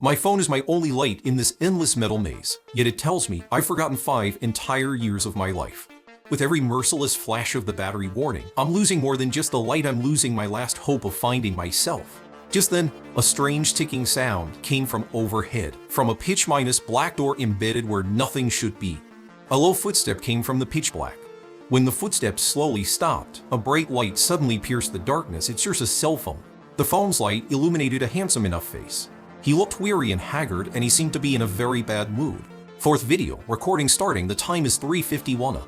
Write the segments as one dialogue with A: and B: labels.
A: My phone is my only light in this endless metal maze, yet it tells me I've forgotten 5 entire years of my life. With every merciless flash of the battery warning, I'm losing more than just the light, I'm losing my last hope of finding myself. Just then, a strange ticking sound came from overhead, from a pitch-minus black door embedded where nothing should be. A low footstep came from the pitch black. When the footsteps slowly stopped, a bright light suddenly pierced the darkness. It's just a cell phone. The phone's light illuminated a handsome enough face. He looked weary and haggard, and he seemed to be in a very bad mood. Fourth video, recording starting, the time is 3:51.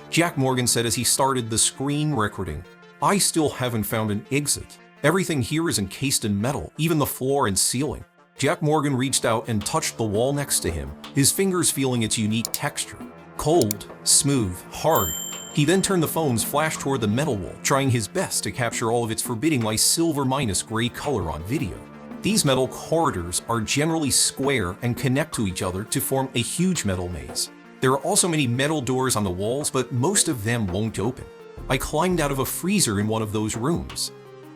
A: Jack Morgan said as he started the screen recording, "I still haven't found an exit. Everything here is encased in metal, even the floor and ceiling." Jack Morgan reached out and touched the wall next to him, his fingers feeling its unique texture. Cold, smooth, hard. He then turned the phone's flash toward the metal wall, trying his best to capture all of its forbidding light silver minus gray color on video. These metal corridors are generally square and connect to each other to form a huge metal maze. There are also many metal doors on the walls, but most of them won't open. I climbed out of a freezer in one of those rooms.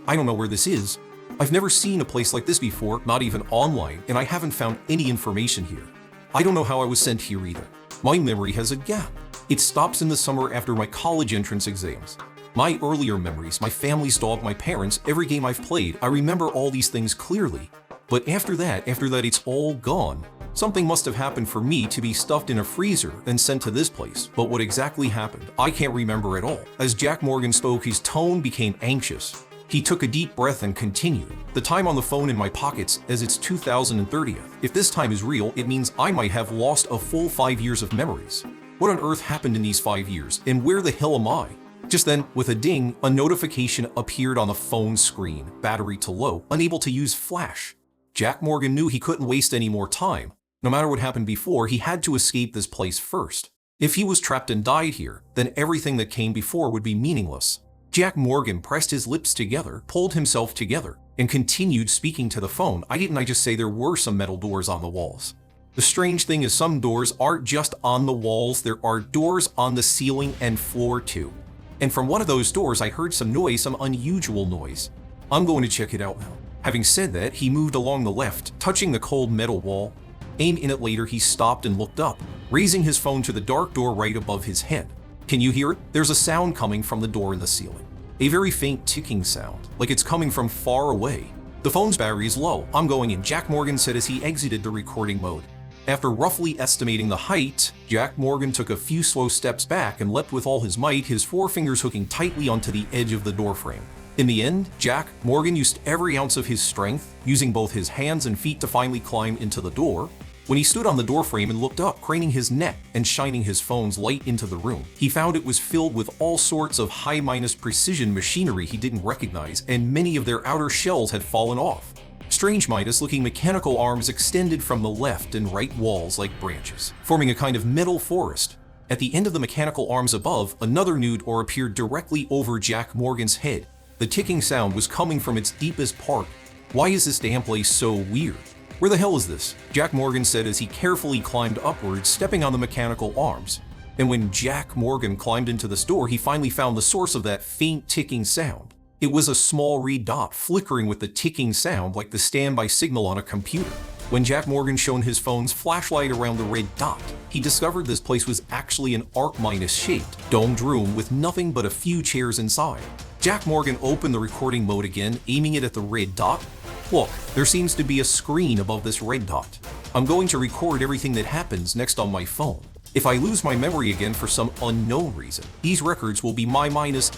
A: I don't know where this is. I've never seen a place like this before, not even online, and I haven't found any information here. I don't know how I was sent here either. My memory has a gap. It stops in the summer after my college entrance exams. My earlier memories, my family's dog, my parents, every game I've played, I remember all these things clearly. But after that, it's all gone. Something must have happened for me to be stuffed in a freezer and sent to this place. But what exactly happened, I can't remember at all. As Jack Morgan spoke, his tone became anxious. He took a deep breath and continued. "The time on the phone in my pockets as it's 2030. If this time is real, it means I might have lost a full 5 years of memories. What on earth happened in these 5 years, and where the hell am I?" Just then, with a ding, a notification appeared on the phone screen. Battery to low, unable to use flash. Jack Morgan knew he couldn't waste any more time. No matter what happened before, he had to escape this place first. If he was trapped and died here, then everything that came before would be meaningless. Jack Morgan pressed his lips together, pulled himself together, and continued speaking to the phone. I just say there were some metal doors on the walls? The strange thing is some doors aren't just on the walls, there are doors on the ceiling and floor too. And from one of those doors I heard some noise, some unusual noise. I'm going to check it out now. Having said that, he moved along the left, touching the cold metal wall. A minute later, he stopped and looked up, raising his phone to the dark door right above his head. Can you hear it? There's a sound coming from the door in the ceiling. A very faint ticking sound, like it's coming from far away. The phone's battery is low. I'm going in, Jack Morgan said as he exited the recording mode. After roughly estimating the height, Jack Morgan took a few slow steps back and leapt with all his might, his forefingers hooking tightly onto the edge of the doorframe. In the end, Jack Morgan used every ounce of his strength, using both his hands and feet to finally climb into the door. When he stood on the doorframe and looked up, craning his neck and shining his phone's light into the room, he found it was filled with all sorts of high-precision machinery he didn't recognize, and many of their outer shells had fallen off. Strange-looking mechanical arms extended from the left and right walls like branches, forming a kind of metal forest. At the end of the mechanical arms above, another new door appeared directly over Jack Morgan's head. The ticking sound was coming from its deepest part. Why is this damn place so weird? Where the hell is this? Jack Morgan said as he carefully climbed upwards, stepping on the mechanical arms. And when Jack Morgan climbed into this door, he finally found the source of that faint ticking sound. It was a small red dot flickering with the ticking sound like the standby signal on a computer. When Jack Morgan shone his phone's flashlight around the red dot, he discovered this place was actually an arc-shaped, domed room with nothing but a few chairs inside. Jack Morgan opened the recording mode again, aiming it at the red dot. Look, there seems to be a screen above this red dot. I'm going to record everything that happens next on my phone. If I lose my memory again for some unknown reason, these records will be my minus.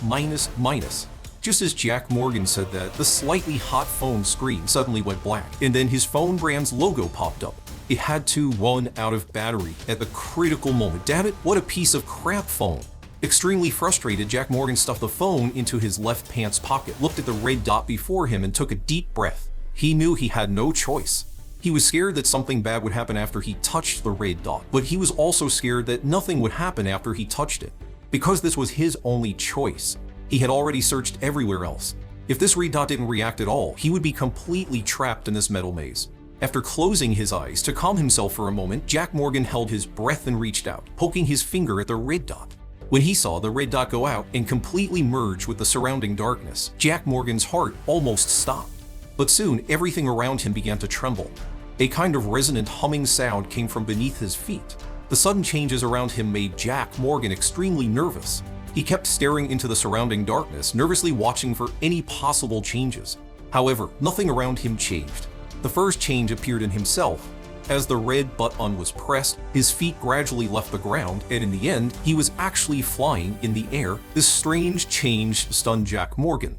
A: Just as Jack Morgan said that, the slightly hot phone screen suddenly went black, and then his phone brand's logo popped up. It had to run out of battery at the critical moment. Damn it, what a piece of crap phone. Extremely frustrated, Jack Morgan stuffed the phone into his left pants pocket, looked at the red dot before him, and took a deep breath. He knew he had no choice. He was scared that something bad would happen after he touched the red dot, but he was also scared that nothing would happen after he touched it. Because this was his only choice, he had already searched everywhere else. If this red dot didn't react at all, he would be completely trapped in this metal maze. After closing his eyes to calm himself for a moment, Jack Morgan held his breath and reached out, poking his finger at the red dot. When he saw the red dot go out and completely merge with the surrounding darkness, Jack Morgan's heart almost stopped. But soon, everything around him began to tremble. A kind of resonant humming sound came from beneath his feet. The sudden changes around him made Jack Morgan extremely nervous. He kept staring into the surrounding darkness, nervously watching for any possible changes. However, nothing around him changed. The first change appeared in himself. As the red button was pressed, his feet gradually left the ground, and in the end, he was actually flying in the air. This strange change stunned Jack Morgan.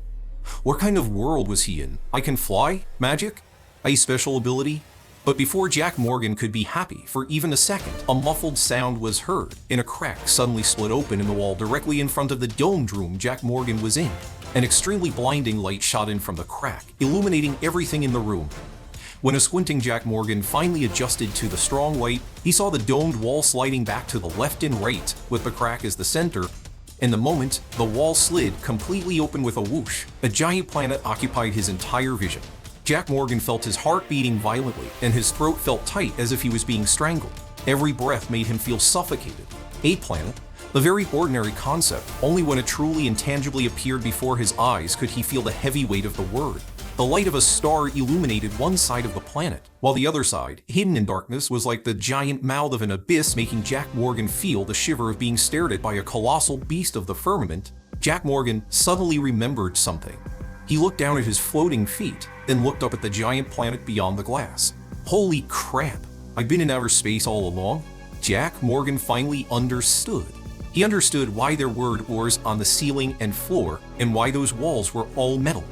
A: What kind of world was he in? I can fly? Magic? A special ability? But before Jack Morgan could be happy for even a second, a muffled sound was heard, and a crack suddenly split open in the wall directly in front of the domed room Jack Morgan was in. An extremely blinding light shot in from the crack, illuminating everything in the room. When a squinting Jack Morgan finally adjusted to the strong light, he saw the domed wall sliding back to the left and right, with the crack as the center. In the moment, the wall slid completely open with a whoosh. A giant planet occupied his entire vision. Jack Morgan felt his heart beating violently, and his throat felt tight as if he was being strangled. Every breath made him feel suffocated. A planet? The very ordinary concept. Only when it truly and tangibly appeared before his eyes could he feel the heavy weight of the word. The light of a star illuminated one side of the planet, while the other side, hidden in darkness, was like the giant mouth of an abyss, making Jack Morgan feel the shiver of being stared at by a colossal beast of the firmament. Jack Morgan suddenly remembered something. He looked down at his floating feet, then looked up at the giant planet beyond the glass. Holy crap! I've been in outer space all along? Jack Morgan finally understood. He understood why there were doors on the ceiling and floor, and why those walls were all metal.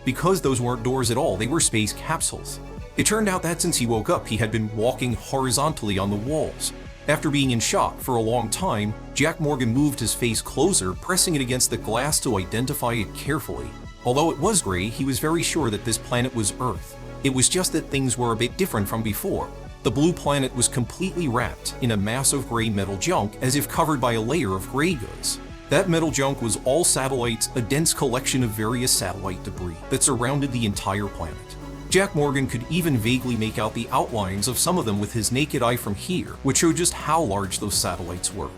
A: Because those weren't doors at all, they were space capsules. It turned out that since he woke up, he had been walking horizontally on the walls. After being in shock for a long time, Jack Morgan moved his face closer, pressing it against the glass to identify it carefully. Although it was gray, he was very sure that this planet was Earth. It was just that things were a bit different from before. The blue planet was completely wrapped in a mass of gray metal junk, as if covered by a layer of gray goods. That metal junk was all satellites, a dense collection of various satellite debris that surrounded the entire planet. Jack Morgan could even vaguely make out the outlines of some of them with his naked eye from here, which showed just how large those satellites were.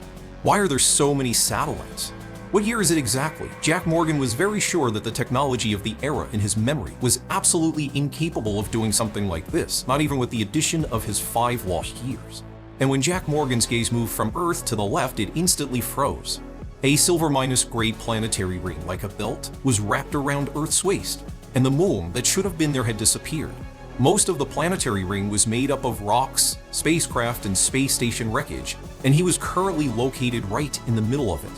A: Why are there so many satellites? What year is it exactly? Jack Morgan was very sure that the technology of the era in his memory was absolutely incapable of doing something like this, not even with the addition of his 5 lost years. And when Jack Morgan's gaze moved from Earth to the left, it instantly froze. A silver-gray planetary ring, like a belt, was wrapped around Earth's waist, and the moon that should have been there had disappeared. Most of the planetary ring was made up of rocks, spacecraft, and space station wreckage, and he was currently located right in the middle of it.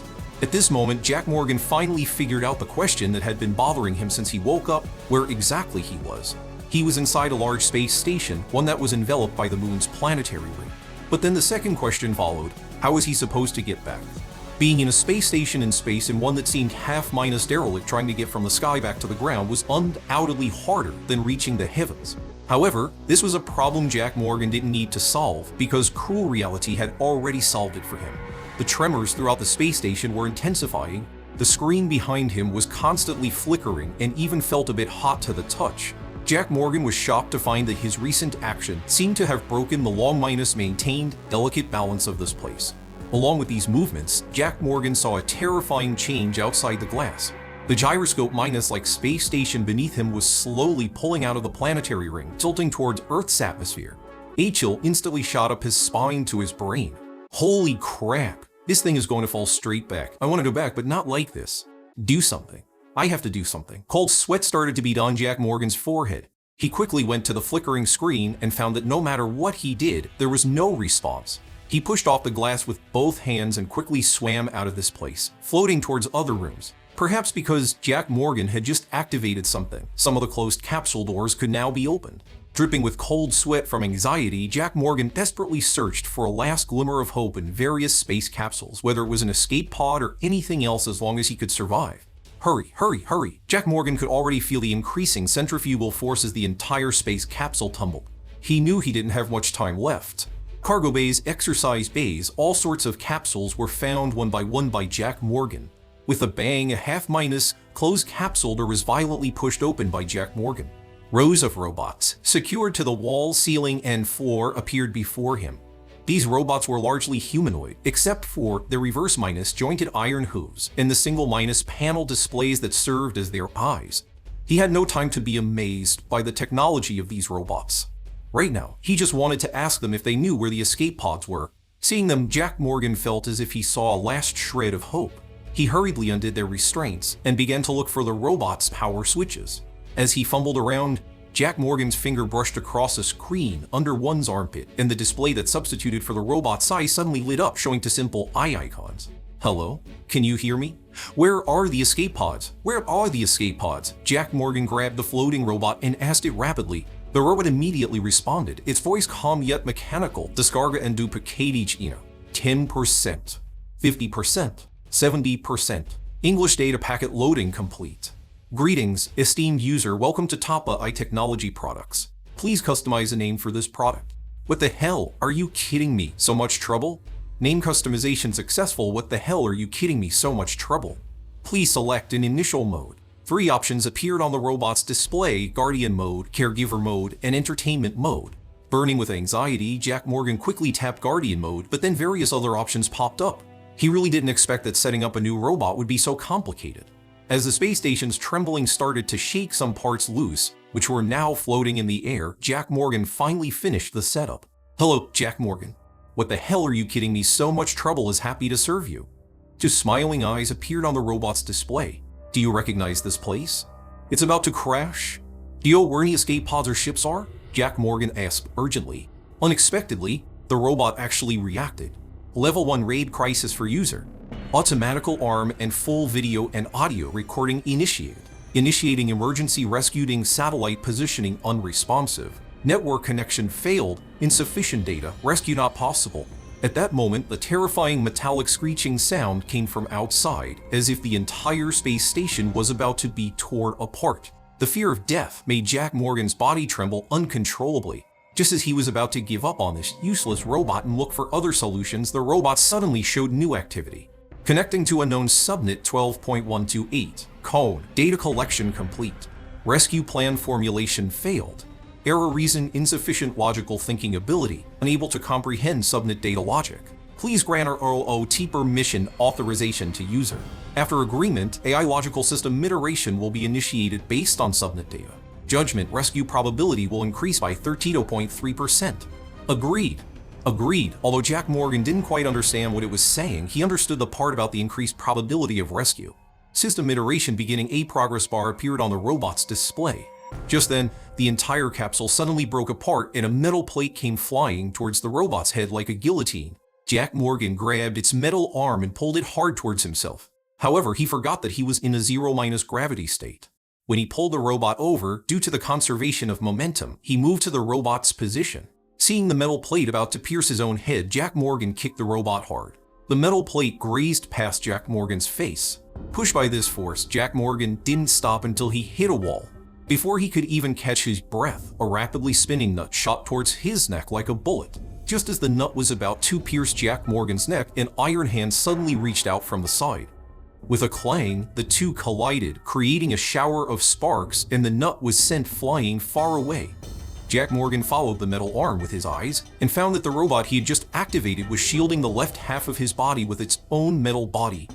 A: At this moment, Jack Morgan finally figured out the question that had been bothering him since he woke up, where exactly he was. He was inside a large space station, one that was enveloped by the moon's planetary ring. But then the second question followed: how was he supposed to get back? Being in a space station in space and one that seemed half-minus derelict trying to get from the sky back to the ground was undoubtedly harder than reaching the heavens. However, this was a problem Jack Morgan didn't need to solve because cruel reality had already solved it for him. The tremors throughout the space station were intensifying, the screen behind him was constantly flickering and even felt a bit hot to the touch. Jack Morgan was shocked to find that his recent action seemed to have broken the long-maintained, delicate balance of this place. Along with these movements, Jack Morgan saw a terrifying change outside the glass. The gyroscope-like space station beneath him was slowly pulling out of the planetary ring, tilting towards Earth's atmosphere. A chill instantly shot up his spine to his brain. Holy crap! This thing is going to fall straight back. I want to go back, but not like this. Do something. I have to do something. Cold sweat started to bead on Jack Morgan's forehead. He quickly went to the flickering screen and found that no matter what he did, there was no response. He pushed off the glass with both hands and quickly swam out of this place, floating towards other rooms. Perhaps because Jack Morgan had just activated something, some of the closed capsule doors could now be opened. Dripping with cold sweat from anxiety, Jack Morgan desperately searched for a last glimmer of hope in various space capsules, whether it was an escape pod or anything else as long as he could survive. Hurry, hurry, hurry! Jack Morgan could already feel the increasing centrifugal force as the entire space capsule tumbled. He knew he didn't have much time left. Cargo bays, exercise bays, all sorts of capsules were found one by Jack Morgan. With a bang, a half-minus closed capsule door was violently pushed open by Jack Morgan. Rows of robots, secured to the wall, ceiling, and floor, appeared before him. These robots were largely humanoid, except for the reverse-minus jointed iron hooves and the single-minus panel displays that served as their eyes. He had no time to be amazed by the technology of these robots. Right now, he just wanted to ask them if they knew where the escape pods were. Seeing them, Jack Morgan felt as if he saw a last shred of hope. He hurriedly undid their restraints and began to look for the robot's power switches. As he fumbled around, Jack Morgan's finger brushed across a screen under one's armpit, and the display that substituted for the robot's eye suddenly lit up, showing two simple eye icons. Hello? Can you hear me? Where are the escape pods? Where are the escape pods? Jack Morgan grabbed the floating robot and asked it rapidly. The robot immediately responded, its voice calm yet mechanical. Descarga and duplicate each 10%, 50%, 70%. English data packet loading complete. Greetings, esteemed user. Welcome to Top AI Technology Products. Please customize a name for this product. What the hell? Are you kidding me? So much trouble? Name customization successful. What the hell are you kidding me? So much trouble. Please select an initial mode. 3 options appeared on the robot's display: Guardian mode, Caregiver mode, and Entertainment mode. Burning with anxiety, Jack Morgan quickly tapped Guardian mode, but then various other options popped up. He really didn't expect that setting up a new robot would be so complicated. As the space station's trembling started to shake some parts loose, which were now floating in the air, Jack Morgan finally finished the setup. Hello, Jack Morgan. What the hell are you kidding me? So much trouble is happy to serve you. 2 smiling eyes appeared on the robot's display. Do you recognize this place? It's about to crash. Do you know where any escape pods or ships are? Jack Morgan asked urgently. Unexpectedly, the robot actually reacted. Level 1 raid crisis for user. Automatical arm and full video and audio recording initiated. Initiating emergency rescuing satellite positioning unresponsive. Network connection failed. Insufficient data. Rescue not possible. At that moment, the terrifying metallic screeching sound came from outside, as if the entire space station was about to be torn apart. The fear of death made Jack Morgan's body tremble uncontrollably. Just as he was about to give up on this useless robot and look for other solutions, the robot suddenly showed new activity. Connecting to unknown subnet 12.128. Code. Data collection complete. Rescue plan formulation failed. Error reason: insufficient logical thinking ability, unable to comprehend subnet data logic. Please grant ROOT permission authorization to user. After agreement, AI logical system iteration will be initiated based on subnet data. Judgment: rescue probability will increase by 13.3%. Agreed. Agreed. Although Jack Morgan didn't quite understand what it was saying, he understood the part about the increased probability of rescue. System iteration beginning. A progress bar appeared on the robot's display. Just then, the entire capsule suddenly broke apart and a metal plate came flying towards the robot's head like a guillotine. Jack Morgan grabbed its metal arm and pulled it hard towards himself. However, he forgot that he was in a 0- gravity state. When he pulled the robot over, due to the conservation of momentum, he moved to the robot's position. Seeing the metal plate about to pierce his own head, Jack Morgan kicked the robot hard. The metal plate grazed past Jack Morgan's face. Pushed by this force, Jack Morgan didn't stop until he hit a wall. Before he could even catch his breath, a rapidly spinning nut shot towards his neck like a bullet. Just as the nut was about to pierce Jack Morgan's neck, an iron hand suddenly reached out from the side. With a clang, the two collided, creating a shower of sparks, and the nut was sent flying far away. Jack Morgan followed the metal arm with his eyes and found that the robot he had just activated was shielding the left half of his body with its own metal body.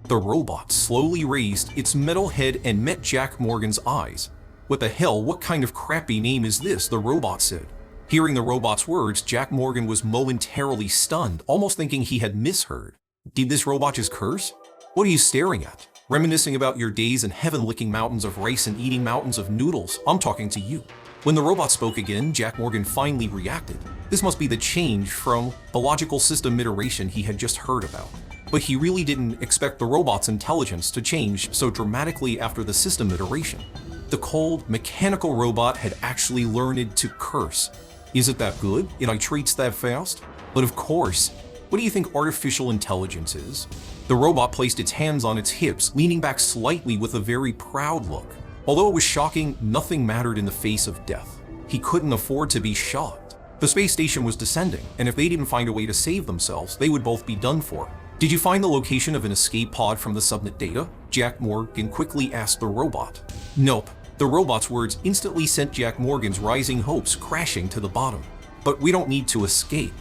A: The robot slowly raised its metal head and met Jack Morgan's eyes. What the hell? What kind of crappy name is this? The robot said. Hearing the robot's words, Jack Morgan was momentarily stunned, almost thinking he had misheard. Did this robot just curse? What are you staring at? Reminiscing about your days in heaven, licking mountains of rice and eating mountains of noodles? I'm talking to you. When the robot spoke again, Jack Morgan finally reacted. This must be the change from the logical system iteration he had just heard about. But he really didn't expect the robot's intelligence to change so dramatically after the system iteration. The cold, mechanical robot had actually learned to curse. Is it that good? It treats that fast? But of course. What do you think artificial intelligence is? The robot placed its hands on its hips, leaning back slightly with a very proud look. Although it was shocking, nothing mattered in the face of death. He couldn't afford to be shocked. The space station was descending, and if they didn't find a way to save themselves, they would both be done for. Did you find the location of an escape pod from the subnet data? Jack Morgan quickly asked the robot. Nope. The robot's words instantly sent Jack Morgan's rising hopes crashing to the bottom. But we don't need to escape.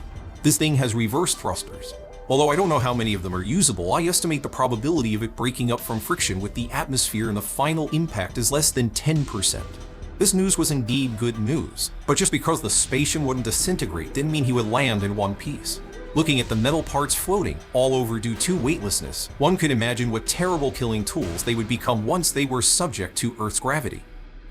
A: This thing has reverse thrusters. Although I don't know how many of them are usable, I estimate the probability of it breaking up from friction with the atmosphere and the final impact is less than 10%. This news was indeed good news, but just because the spaceship wouldn't disintegrate didn't mean he would land in one piece. Looking at the metal parts floating all over due to weightlessness, one could imagine what terrible killing tools they would become once they were subject to Earth's gravity.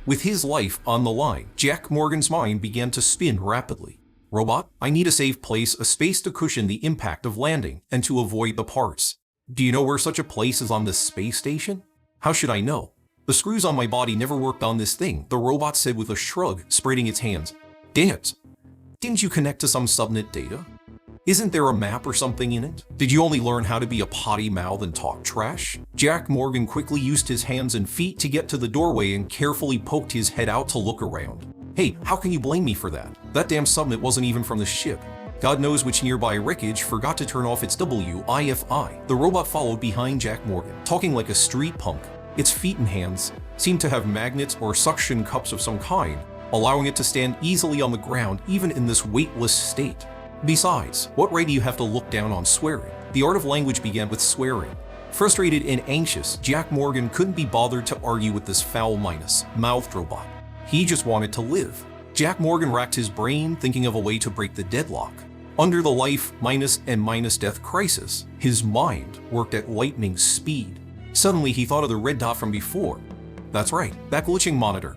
A: With his life on the line, Jack Morgan's mind began to spin rapidly. Robot, I need a safe place, a space to cushion the impact of landing and to avoid the parts. Do you know where such a place is on this space station? How should I know? The screws on my body never worked on this thing, the robot said with a shrug, spreading its hands. Dang it. Didn't you connect to some subnet data? Isn't there a map or something in it? Did you only learn how to be a potty mouth and talk trash? Jack Morgan quickly used his hands and feet to get to the doorway and carefully poked his head out to look around. Hey, how can you blame me for that? That damn subnet wasn't even from the ship. God knows which nearby wreckage forgot to turn off its Wi-Fi. The robot followed behind Jack Morgan, talking like a street punk. Its feet and hands seemed to have magnets or suction cups of some kind, allowing it to stand easily on the ground even in this weightless state. Besides, what right do you have to look down on swearing? The art of language began with swearing. Frustrated and anxious, Jack Morgan couldn't be bothered to argue with this foul-mouthed robot. He just wanted to live. Jack Morgan racked his brain thinking of a way to break the deadlock. Under the life and death crisis, his mind worked at lightning speed. Suddenly he thought of the red dot from before. That's right, that glitching monitor.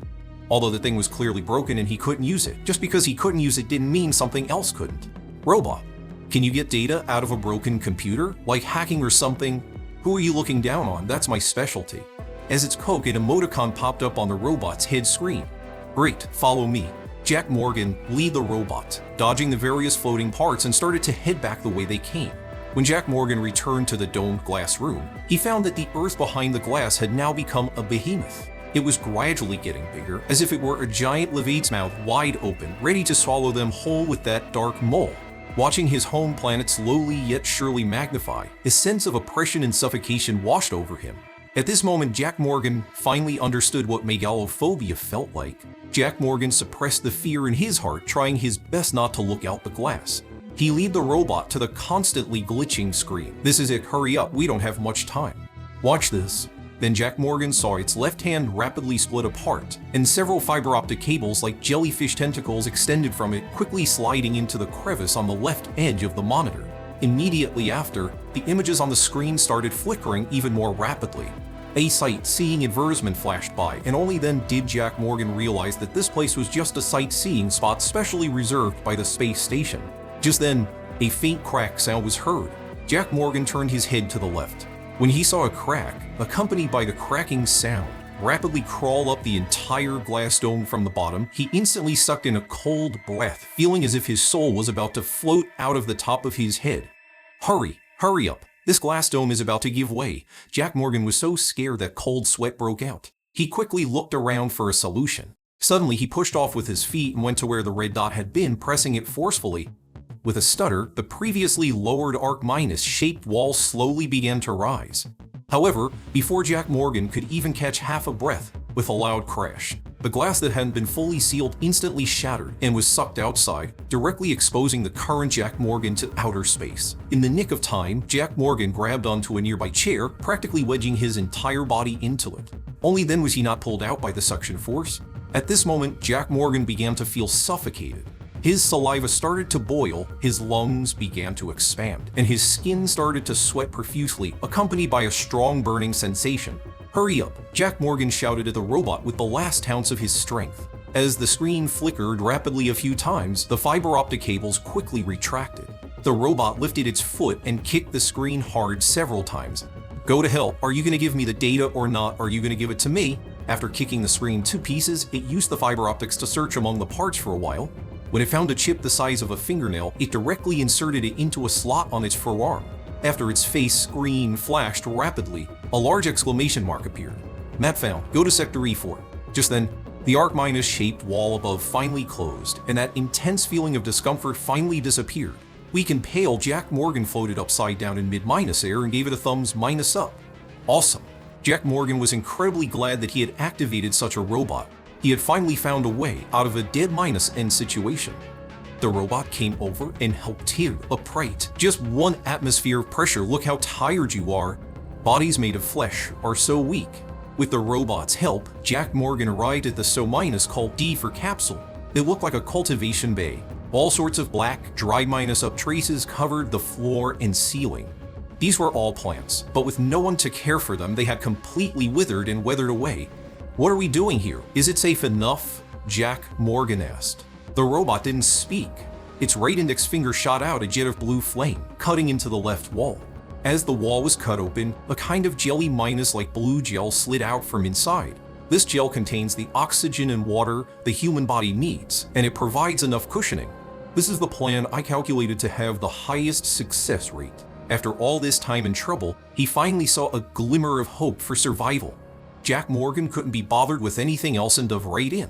A: Although the thing was clearly broken and he couldn't use it, just because he couldn't use it didn't mean something else couldn't. Robot, can you get data out of a broken computer? Like hacking or something? Who are you looking down on? That's my specialty. As its coke, an emoticon popped up on the robot's head screen. Great, follow me. Jack Morgan lead the robot, dodging the various floating parts and started to head back the way they came. When Jack Morgan returned to the domed glass room, he found that the earth behind the glass had now become a behemoth. It was gradually getting bigger, as if it were a giant leviathan's mouth wide open, ready to swallow them whole with that dark mole. Watching his home planet slowly yet surely magnify, a sense of oppression and suffocation washed over him. At this moment, Jack Morgan finally understood what megalophobia felt like. Jack Morgan suppressed the fear in his heart, trying his best not to look out the glass. He led the robot to the constantly glitching screen. This is it, hurry up, we don't have much time. Watch this. Then Jack Morgan saw its left hand rapidly split apart, and several fiber optic cables like jellyfish tentacles extended from it, quickly sliding into the crevice on the left edge of the monitor. Immediately after, the images on the screen started flickering even more rapidly. A sightseeing advertisement flashed by, and only then did Jack Morgan realize that this place was just a sightseeing spot specially reserved by the space station. Just then, a faint crack sound was heard. Jack Morgan turned his head to the left. When he saw a crack, accompanied by the cracking sound, rapidly crawl up the entire glass dome from the bottom, he instantly sucked in a cold breath, feeling as if his soul was about to float out of the top of his head. Hurry up. This glass dome is about to give way. Jack Morgan was so scared that cold sweat broke out. He quickly looked around for a solution. Suddenly, he pushed off with his feet and went to where the red dot had been, pressing it forcefully. With a stutter, the previously lowered arc-shaped wall slowly began to rise. However, before Jack Morgan could even catch half a breath, with a loud crash, the glass that hadn't been fully sealed instantly shattered and was sucked outside, directly exposing the current Jack Morgan to outer space. In the nick of time, Jack Morgan grabbed onto a nearby chair, practically wedging his entire body into it. Only then was he not pulled out by the suction force. At this moment, Jack Morgan began to feel suffocated. His saliva started to boil, his lungs began to expand, and his skin started to sweat profusely, accompanied by a strong burning sensation. Hurry up, Jack Morgan shouted at the robot with the last ounce of his strength. As the screen flickered rapidly a few times, the fiber optic cables quickly retracted. The robot lifted its foot and kicked the screen hard several times. Go to hell, are you going to give me the data or not? Are you going to give it to me? After kicking the screen to pieces, it used the fiber optics to search among the parts for a while. When it found a chip the size of a fingernail, it directly inserted it into a slot on its forearm. After its face screen flashed rapidly, a large exclamation mark appeared. Map found. Go to Sector E4. Just then, the arc-shaped wall above finally closed, and that intense feeling of discomfort finally disappeared. Weak and pale, Jack Morgan floated upside down in mid-air and gave it a thumbs up. Awesome. Jack Morgan was incredibly glad that he had activated such a robot. He had finally found a way out of a dead-end situation. The robot came over and helped tear upright. Just one atmosphere of pressure. Look how tired you are. Bodies made of flesh are so weak. With the robot's help, Jack Morgan arrived at the so- called D for capsule. It looked like a cultivation bay. All sorts of black, dry -up traces covered the floor and ceiling. These were all plants, but with no one to care for them, they had completely withered and weathered away. What are we doing here? Is it safe enough? Jack Morgan asked. The robot didn't speak. Its right index finger shot out a jet of blue flame, cutting into the left wall. As the wall was cut open, a kind of jelly like blue gel slid out from inside. This gel contains the oxygen and water the human body needs, and it provides enough cushioning. This is the plan I calculated to have the highest success rate. After all this time and trouble, he finally saw a glimmer of hope for survival. Jack Morgan couldn't be bothered with anything else and dove right in.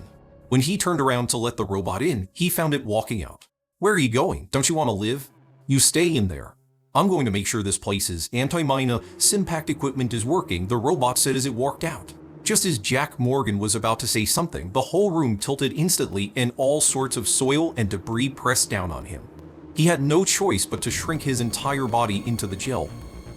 A: When he turned around to let the robot in, he found it walking out. Where are you going? Don't you want to live? You stay in there. I'm going to make sure this place's anti-mina Simpact equipment is working, the robot said as it walked out. Just as Jack Morgan was about to say something, the whole room tilted instantly and all sorts of soil and debris pressed down on him. He had no choice but to shrink his entire body into the gel.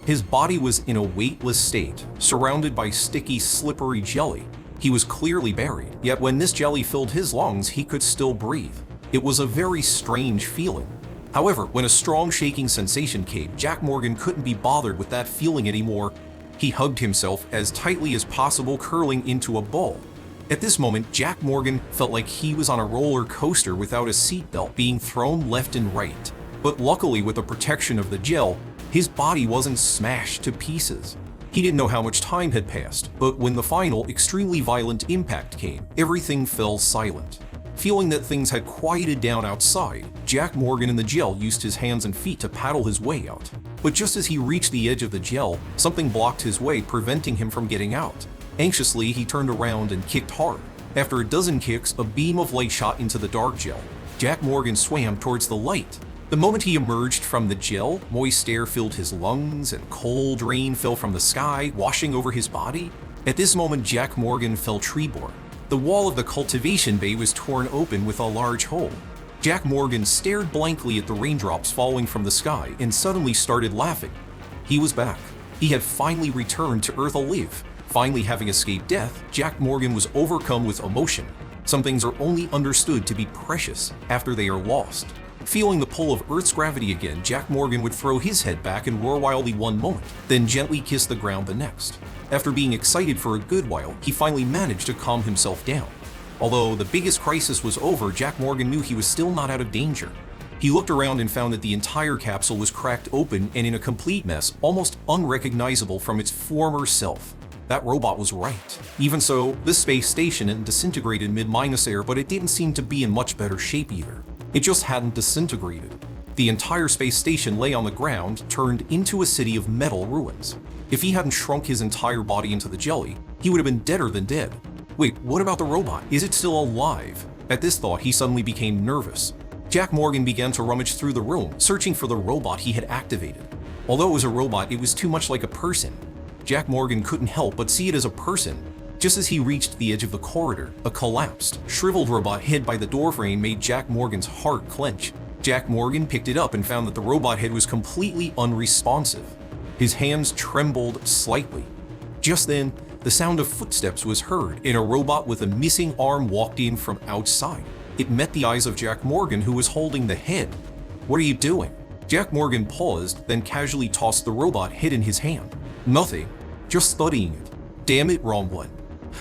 A: His body was in a weightless state, surrounded by sticky, slippery jelly. He was clearly buried, yet when this jelly filled his lungs, he could still breathe. It was a very strange feeling. However, when a strong shaking sensation came, Jack Morgan couldn't be bothered with that feeling anymore. He hugged himself as tightly as possible, curling into a ball. At this moment, Jack Morgan felt like he was on a roller coaster without a seatbelt, being thrown left and right. But luckily, with the protection of the gel, his body wasn't smashed to pieces. He didn't know how much time had passed, but when the final, extremely violent impact came, everything fell silent. Feeling that things had quieted down outside, Jack Morgan in the gel used his hands and feet to paddle his way out. But just as he reached the edge of the gel, something blocked his way, preventing him from getting out. Anxiously, he turned around and kicked hard. After a dozen kicks, a beam of light shot into the dark gel. Jack Morgan swam towards the light. The moment he emerged from the gel, moist air filled his lungs and cold rain fell from the sky, washing over his body. At this moment, Jack Morgan fell treeborn. The wall of the cultivation bay was torn open with a large hole. Jack Morgan stared blankly at the raindrops falling from the sky and suddenly started laughing. He was back. He had finally returned to Earth alive. Finally having escaped death, Jack Morgan was overcome with emotion. Some things are only understood to be precious after they are lost. Feeling the pull of Earth's gravity again, Jack Morgan would throw his head back and roar wildly one moment, then gently kiss the ground the next. After being excited for a good while, he finally managed to calm himself down. Although the biggest crisis was over, Jack Morgan knew he was still not out of danger. He looked around and found that the entire capsule was cracked open and in a complete mess, almost unrecognizable from its former self. That robot was right. Even so, this space station had disintegrated mid-air, but it didn't seem to be in much better shape either. It just hadn't disintegrated. The entire space station lay on the ground, turned into a city of metal ruins. If he hadn't shrunk his entire body into the jelly, he would have been deader than dead. Wait, what about the robot? Is it still alive? At this thought, he suddenly became nervous. Jack Morgan began to rummage through the room, searching for the robot he had activated. Although it was a robot, it was too much like a person. Jack Morgan couldn't help but see it as a person. Just as he reached the edge of the corridor, a collapsed, shriveled robot hid by the doorframe made Jack Morgan's heart clench. Jack Morgan picked it up and found that the robot head was completely unresponsive. His hands trembled slightly. Just then, the sound of footsteps was heard, and a robot with a missing arm walked in from outside. It met the eyes of Jack Morgan, who was holding the head. "What are you doing?" Jack Morgan paused, then casually tossed the robot head in his hand. "Nothing. Just studying it." "Damn it, wrong one."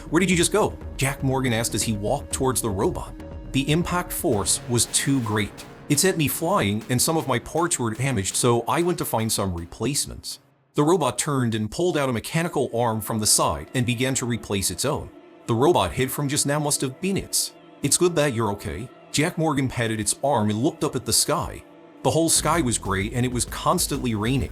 A: "Where did you just go?" Jack Morgan asked as he walked towards the robot. The impact force was too great. It sent me flying, and some of my parts were damaged, so I went to find some replacements. The robot turned and pulled out a mechanical arm from the side and began to replace its own. The robot head from just now must have been its. "It's good that you're okay." Jack Morgan patted its arm and looked up at the sky. The whole sky was gray and it was constantly raining.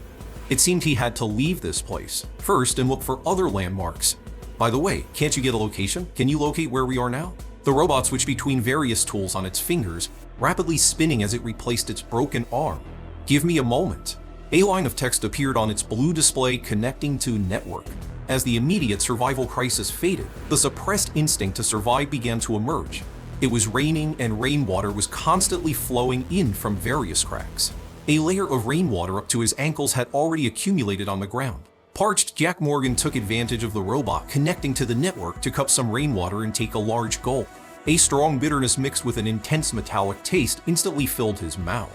A: It seemed he had to leave this place first and look for other landmarks. "By the way, can't you get a location? Can you locate where we are now?" The robot switched between various tools on its fingers, rapidly spinning as it replaced its broken arm. "Give me a moment." A line of text appeared on its blue display connecting to network. As the immediate survival crisis faded, the suppressed instinct to survive began to emerge. It was raining and rainwater was constantly flowing in from various cracks. A layer of rainwater up to his ankles had already accumulated on the ground. Parched, Jack Morgan took advantage of the robot connecting to the network to cup some rainwater and take a large gulp. A strong bitterness mixed with an intense metallic taste instantly filled his mouth.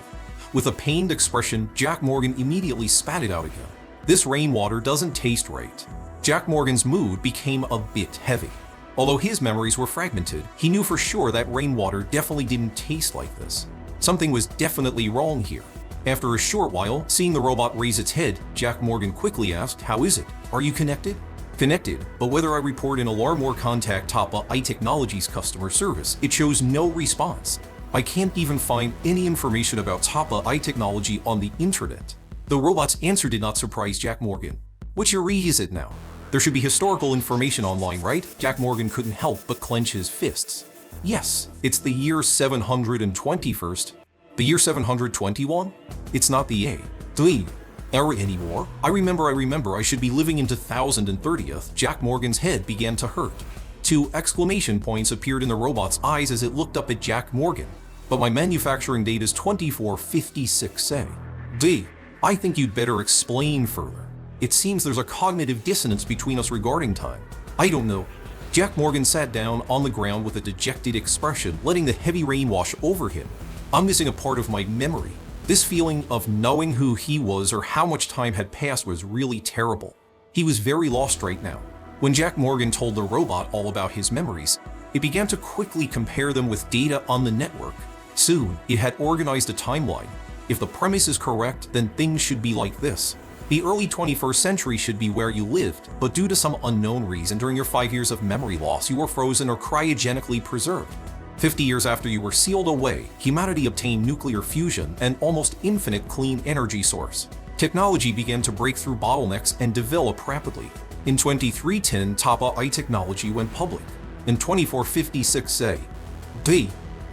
A: With a pained expression, Jack Morgan immediately spat it out again. This rainwater doesn't taste right. Jack Morgan's mood became a bit heavy. Although his memories were fragmented, he knew for sure that rainwater definitely didn't taste like this. Something was definitely wrong here. After a short while, seeing the robot raise its head, Jack Morgan quickly asked, "How is it? Are you connected?" "Connected, but whether I report an alarm or contact AI Technologies customer service, it shows no response. I can't even find any information about AI technology on the internet." The robot's answer did not surprise Jack Morgan. "Which year is it now? There should be historical information online, right?" Jack Morgan couldn't help but clench his fists. "Yes, it's the year 721st. The year 721? It's not the era anymore. I remember, I should be living into 1030th. Jack Morgan's head began to hurt. 2 exclamation points appeared in the robot's eyes as it looked up at Jack Morgan. "But my manufacturing date is 2456A. I think you'd better explain further. It seems there's a cognitive dissonance between us regarding time." "I don't know." Jack Morgan sat down on the ground with a dejected expression, letting the heavy rain wash over him. "I'm missing a part of my memory." This feeling of knowing who he was or how much time had passed was really terrible. He was very lost right now. When Jack Morgan told the robot all about his memories, it began to quickly compare them with data on the network. Soon, it had organized a timeline. If the premise is correct, then things should be like this. The early 21st century should be where you lived, but due to some unknown reason, during your 5 years of memory loss, you were frozen or cryogenically preserved. 50 years after you were sealed away, humanity obtained nuclear fusion, an almost infinite clean energy source. Technology began to break through bottlenecks and develop rapidly. In 2310, AI technology went public. In 2456A,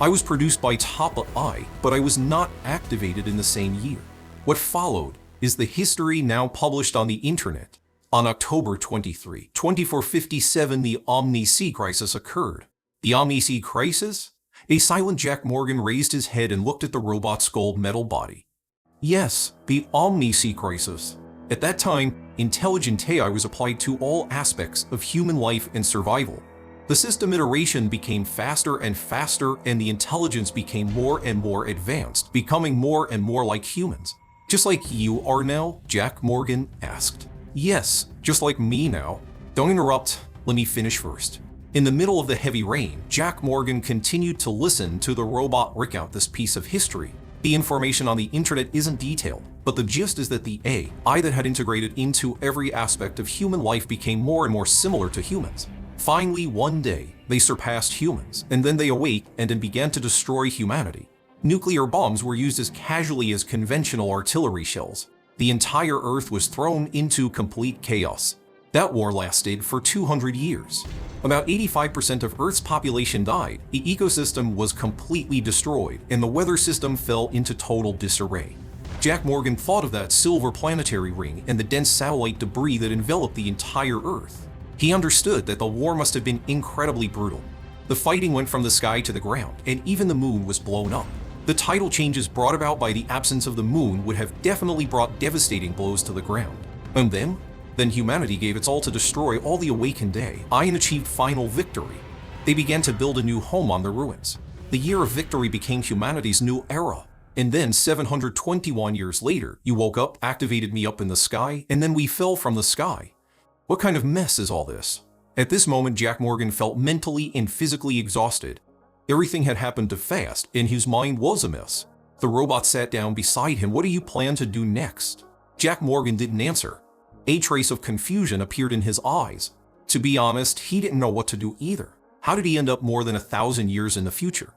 A: I was produced by AI, but I was not activated in the same year. What followed is the history now published on the internet. On October 23, 2457, the Omnic crisis occurred. The Omnic crisis? A silent Jack Morgan raised his head and looked at the robot's gold metal body. Yes, the Omnic crisis. At that time, intelligent AI was applied to all aspects of human life and survival. The system iteration became faster and faster, and the intelligence became more and more advanced, becoming more and more like humans. "Just like you are now?" Jack Morgan asked. "Yes, just like me now." "Don't interrupt, let me finish first." In the middle of the heavy rain, Jack Morgan continued to listen to the robot recount this piece of history. The information on the internet isn't detailed, but the gist is that the AI that had integrated into every aspect of human life became more and more similar to humans. Finally, one day, they surpassed humans, and then they awake and then began to destroy humanity. Nuclear bombs were used as casually as conventional artillery shells. The entire Earth was thrown into complete chaos. That war lasted for 200 years. About 85% of Earth's population died, the ecosystem was completely destroyed, and the weather system fell into total disarray. Jack Morgan thought of that silver planetary ring and the dense satellite debris that enveloped the entire Earth. He understood that the war must have been incredibly brutal. The fighting went from the sky to the ground, and even the moon was blown up. The tidal changes brought about by the absence of the moon would have definitely brought devastating blows to the ground. And then humanity gave its all to destroy all the awakened AI and achieved final victory. They began to build a new home on the ruins. The year of victory became humanity's new era. And then 721 years later, you woke up, activated me up in the sky, and then we fell from the sky. What kind of mess is all this? At this moment, Jack Morgan felt mentally and physically exhausted. Everything had happened too fast, and his mind was a mess. The robot sat down beside him. "What do you plan to do next?" Jack Morgan didn't answer. A trace of confusion appeared in his eyes. To be honest, he didn't know what to do either. How did he end up more than 1,000 years in the future?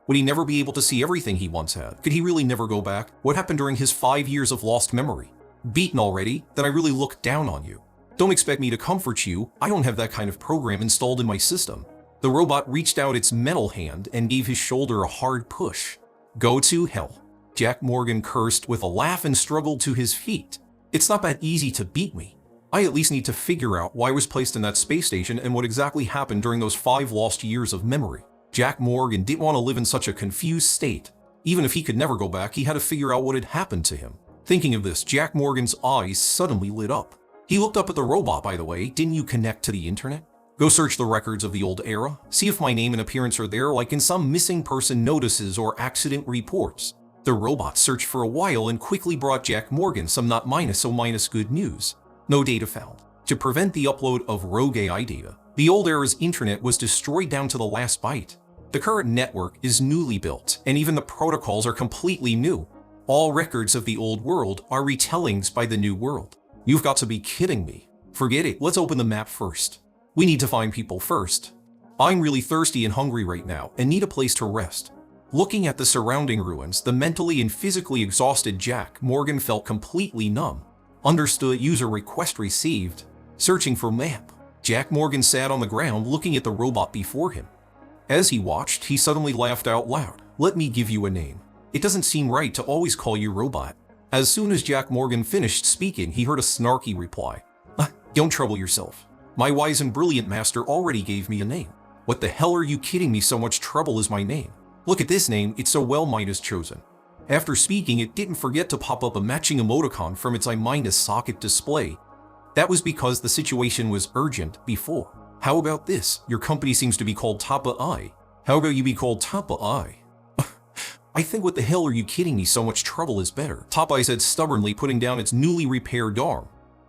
A: Would he never be able to see everything he once had? Could he really never go back? What happened during his 5 years of lost memory? Beaten already? Then I really looked down on you. Don't expect me to comfort you. I don't have that kind of program installed in my system. The robot reached out its metal hand and gave his shoulder a hard push. "Go to hell." Jack Morgan cursed with a laugh and struggled to his feet. "It's not that easy to beat me. I at least need to figure out why I was placed in that space station and what exactly happened during those 5 lost years of memory." Jack Morgan didn't want to live in such a confused state. Even if he could never go back, he had to figure out what had happened to him. Thinking of this, Jack Morgan's eyes suddenly lit up. He looked up at the robot, by the way. Didn't you connect to the internet? Go search the records of the old era. See if my name and appearance are there, like in some missing person notices or accident reports. The robot searched for a while and quickly brought Jack Morgan some not minus so minus good news. No data found. To prevent the upload of rogue AI data, the old era's internet was destroyed down to the last byte. The current network is newly built, and even the protocols are completely new. All records of the old world are retellings by the new world. You've got to be kidding me. Forget it, let's open the map first. We need to find people first. I'm really thirsty and hungry right now and need a place to rest. Looking at the surrounding ruins, the mentally and physically exhausted Jack Morgan felt completely numb. Understood user request received. Searching for map. Jack Morgan sat on the ground looking at the robot before him. As he watched, he suddenly laughed out loud. Let me give you a name. It doesn't seem right to always call you robot. As soon as Jack Morgan finished speaking, he heard a snarky reply. Don't trouble yourself. My wise and brilliant master already gave me a name. What the hell are you kidding me? So much trouble is my name. Look at this name, it's so well minus chosen. After speaking, it didn't forget to pop up a matching emoticon from its I- socket display. That was because the situation was urgent before. How about this? Your company seems to be called Tapa I. How about you be called Tapa I? I think what the hell are you kidding me? So much trouble is better. Tapa I said stubbornly, putting down its newly repaired arm.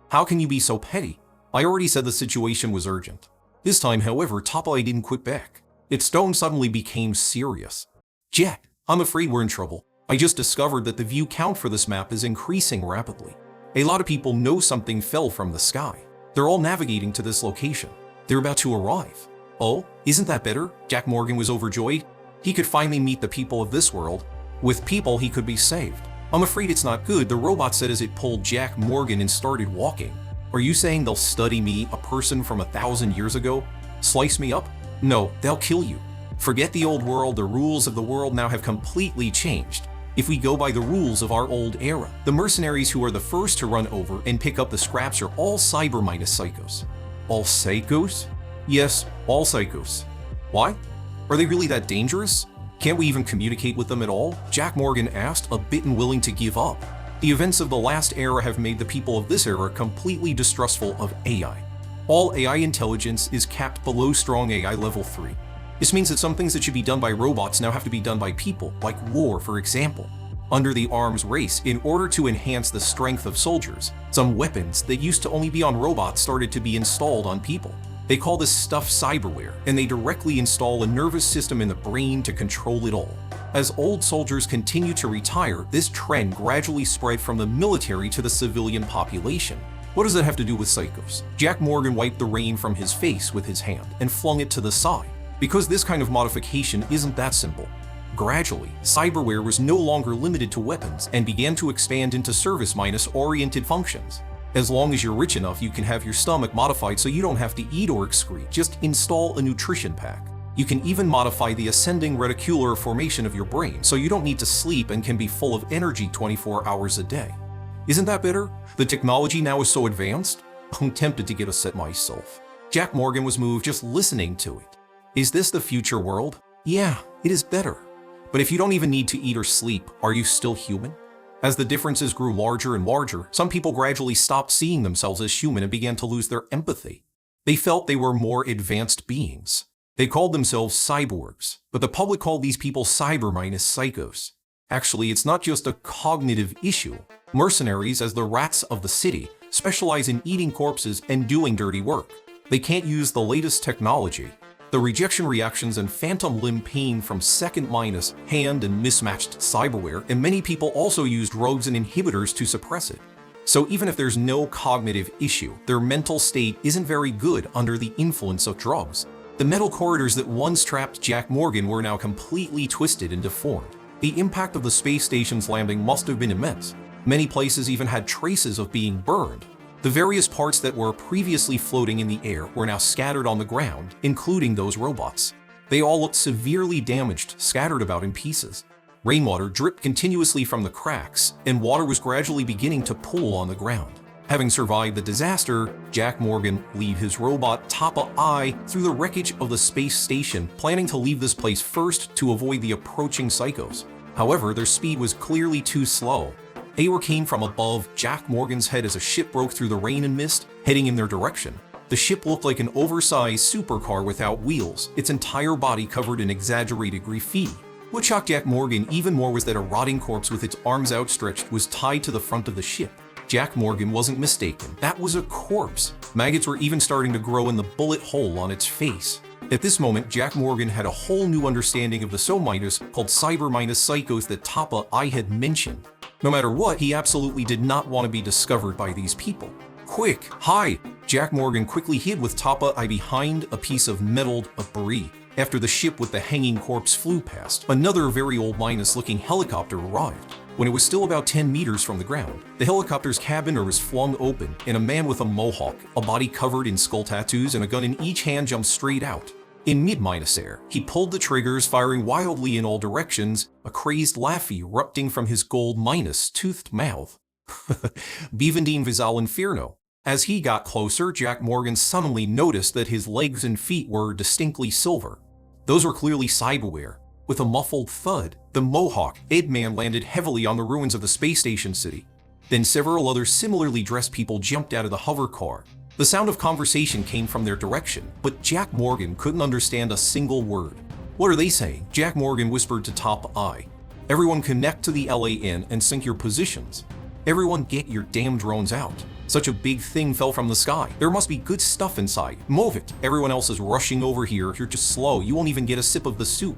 A: How can you be so petty? I already said the situation was urgent. This time, however, Tapa I didn't quit back. Its tone suddenly became serious. Jack, I'm afraid we're in trouble. I just discovered that the view count for this map is increasing rapidly. A lot of people know something fell from the sky. They're all navigating to this location. They're about to arrive. Oh, isn't that better? Jack Morgan was overjoyed. He could finally meet the people of this world. With people, he could be saved. I'm afraid it's not good, the robot said as it pulled Jack Morgan and started walking. Are you saying they'll study me, a person from 1,000 years ago? Slice me up? No, they'll kill you. Forget the old world, the rules of the world now have completely changed. If we go by the rules of our old era, the mercenaries who are the first to run over and pick up the scraps are all cyber minus psychos. All psychos? Yes, all psychos. Why? Are they really that dangerous? Can't we even communicate with them at all? Jack Morgan asked, a bit unwilling to give up. The events of the last era have made the people of this era completely distrustful of AI. All AI intelligence is capped below strong AI level 3. This means that some things that should be done by robots now have to be done by people, like war, for example. Under the arms race, in order to enhance the strength of soldiers, some weapons that used to only be on robots started to be installed on people. They call this stuff cyberware, and they directly install a nervous system in the brain to control it all. As old soldiers continue to retire, this trend gradually spread from the military to the civilian population. What does that have to do with psychos? Jack Morgan wiped the rain from his face with his hand and flung it to the side. Because this kind of modification isn't that simple. Gradually, cyberware was no longer limited to weapons and began to expand into service minus oriented functions. As long as you're rich enough, you can have your stomach modified so you don't have to eat or excrete. Just install a nutrition pack. You can even modify the ascending reticular formation of your brain so you don't need to sleep and can be full of energy 24 hours a day. Isn't that better? The technology now is so advanced, I'm tempted to get a set myself. Jack Morgan was moved just listening to it. Is this the future world? Yeah, it is better. But if you don't even need to eat or sleep, are you still human? As the differences grew larger and larger, some people gradually stopped seeing themselves as human and began to lose their empathy. They felt they were more advanced beings. They called themselves cyborgs, but the public called these people cyber minus psychos. Actually, it's not just a cognitive issue. Mercenaries, as the rats of the city, specialize in eating corpses and doing dirty work. They can't use the latest technology. The rejection reactions and phantom limb pain from second minus, hand, and mismatched cyberware, and many people also used drugs and inhibitors to suppress it. So even if there's no cognitive issue, their mental state isn't very good under the influence of drugs. The metal corridors that once trapped Jack Morgan were now completely twisted and deformed. The impact of the space station's landing must have been immense. Many places even had traces of being burned. The various parts that were previously floating in the air were now scattered on the ground, including those robots. They all looked severely damaged, scattered about in pieces. Rainwater dripped continuously from the cracks, and water was gradually beginning to pool on the ground. Having survived the disaster, Jack Morgan leads his robot Tapa I through the wreckage of the space station, planning to leave this place first to avoid the approaching psychos. However, their speed was clearly too slow. Air came from above Jack Morgan's head as a ship broke through the rain and mist, heading in their direction. The ship looked like an oversized supercar without wheels, its entire body covered in exaggerated graffiti. What shocked Jack Morgan even more was that a rotting corpse with its arms outstretched was tied to the front of the ship. Jack Morgan wasn't mistaken. That was a corpse. Maggots were even starting to grow in the bullet hole on its face. At this moment, Jack Morgan had a whole new understanding of the soundbites called cyber-psychos that Tapa I had mentioned. No matter what, he absolutely did not want to be discovered by these people. Quick, hide! Jack Morgan quickly hid with Tapa I behind a piece of metal debris. After the ship with the hanging corpse flew past, another very old-looking helicopter arrived. When it was still about 10 meters from the ground, the helicopter's cabin door was flung open, and a man with a mohawk, a body covered in skull tattoos, and a gun in each hand jumped straight out. In mid-air, he pulled the triggers, firing wildly in all directions, a crazed laugh erupting from his gold-toothed mouth. Bivendine Vizal Inferno. As he got closer, Jack Morgan suddenly noticed that his legs and feet were distinctly silver. Those were clearly cyberware. With a muffled thud, the Mohawk man landed heavily on the ruins of the space station city. Then several other similarly dressed people jumped out of the hover car. The sound of conversation came from their direction, but Jack Morgan couldn't understand a single word. What are they saying? Jack Morgan whispered to Tapa I. Everyone connect to the LAN and sync your positions. Everyone get your damn drones out. Such a big thing fell from the sky. There must be good stuff inside. Move it. Everyone else is rushing over here. You're just slow. You won't even get a sip of the soup.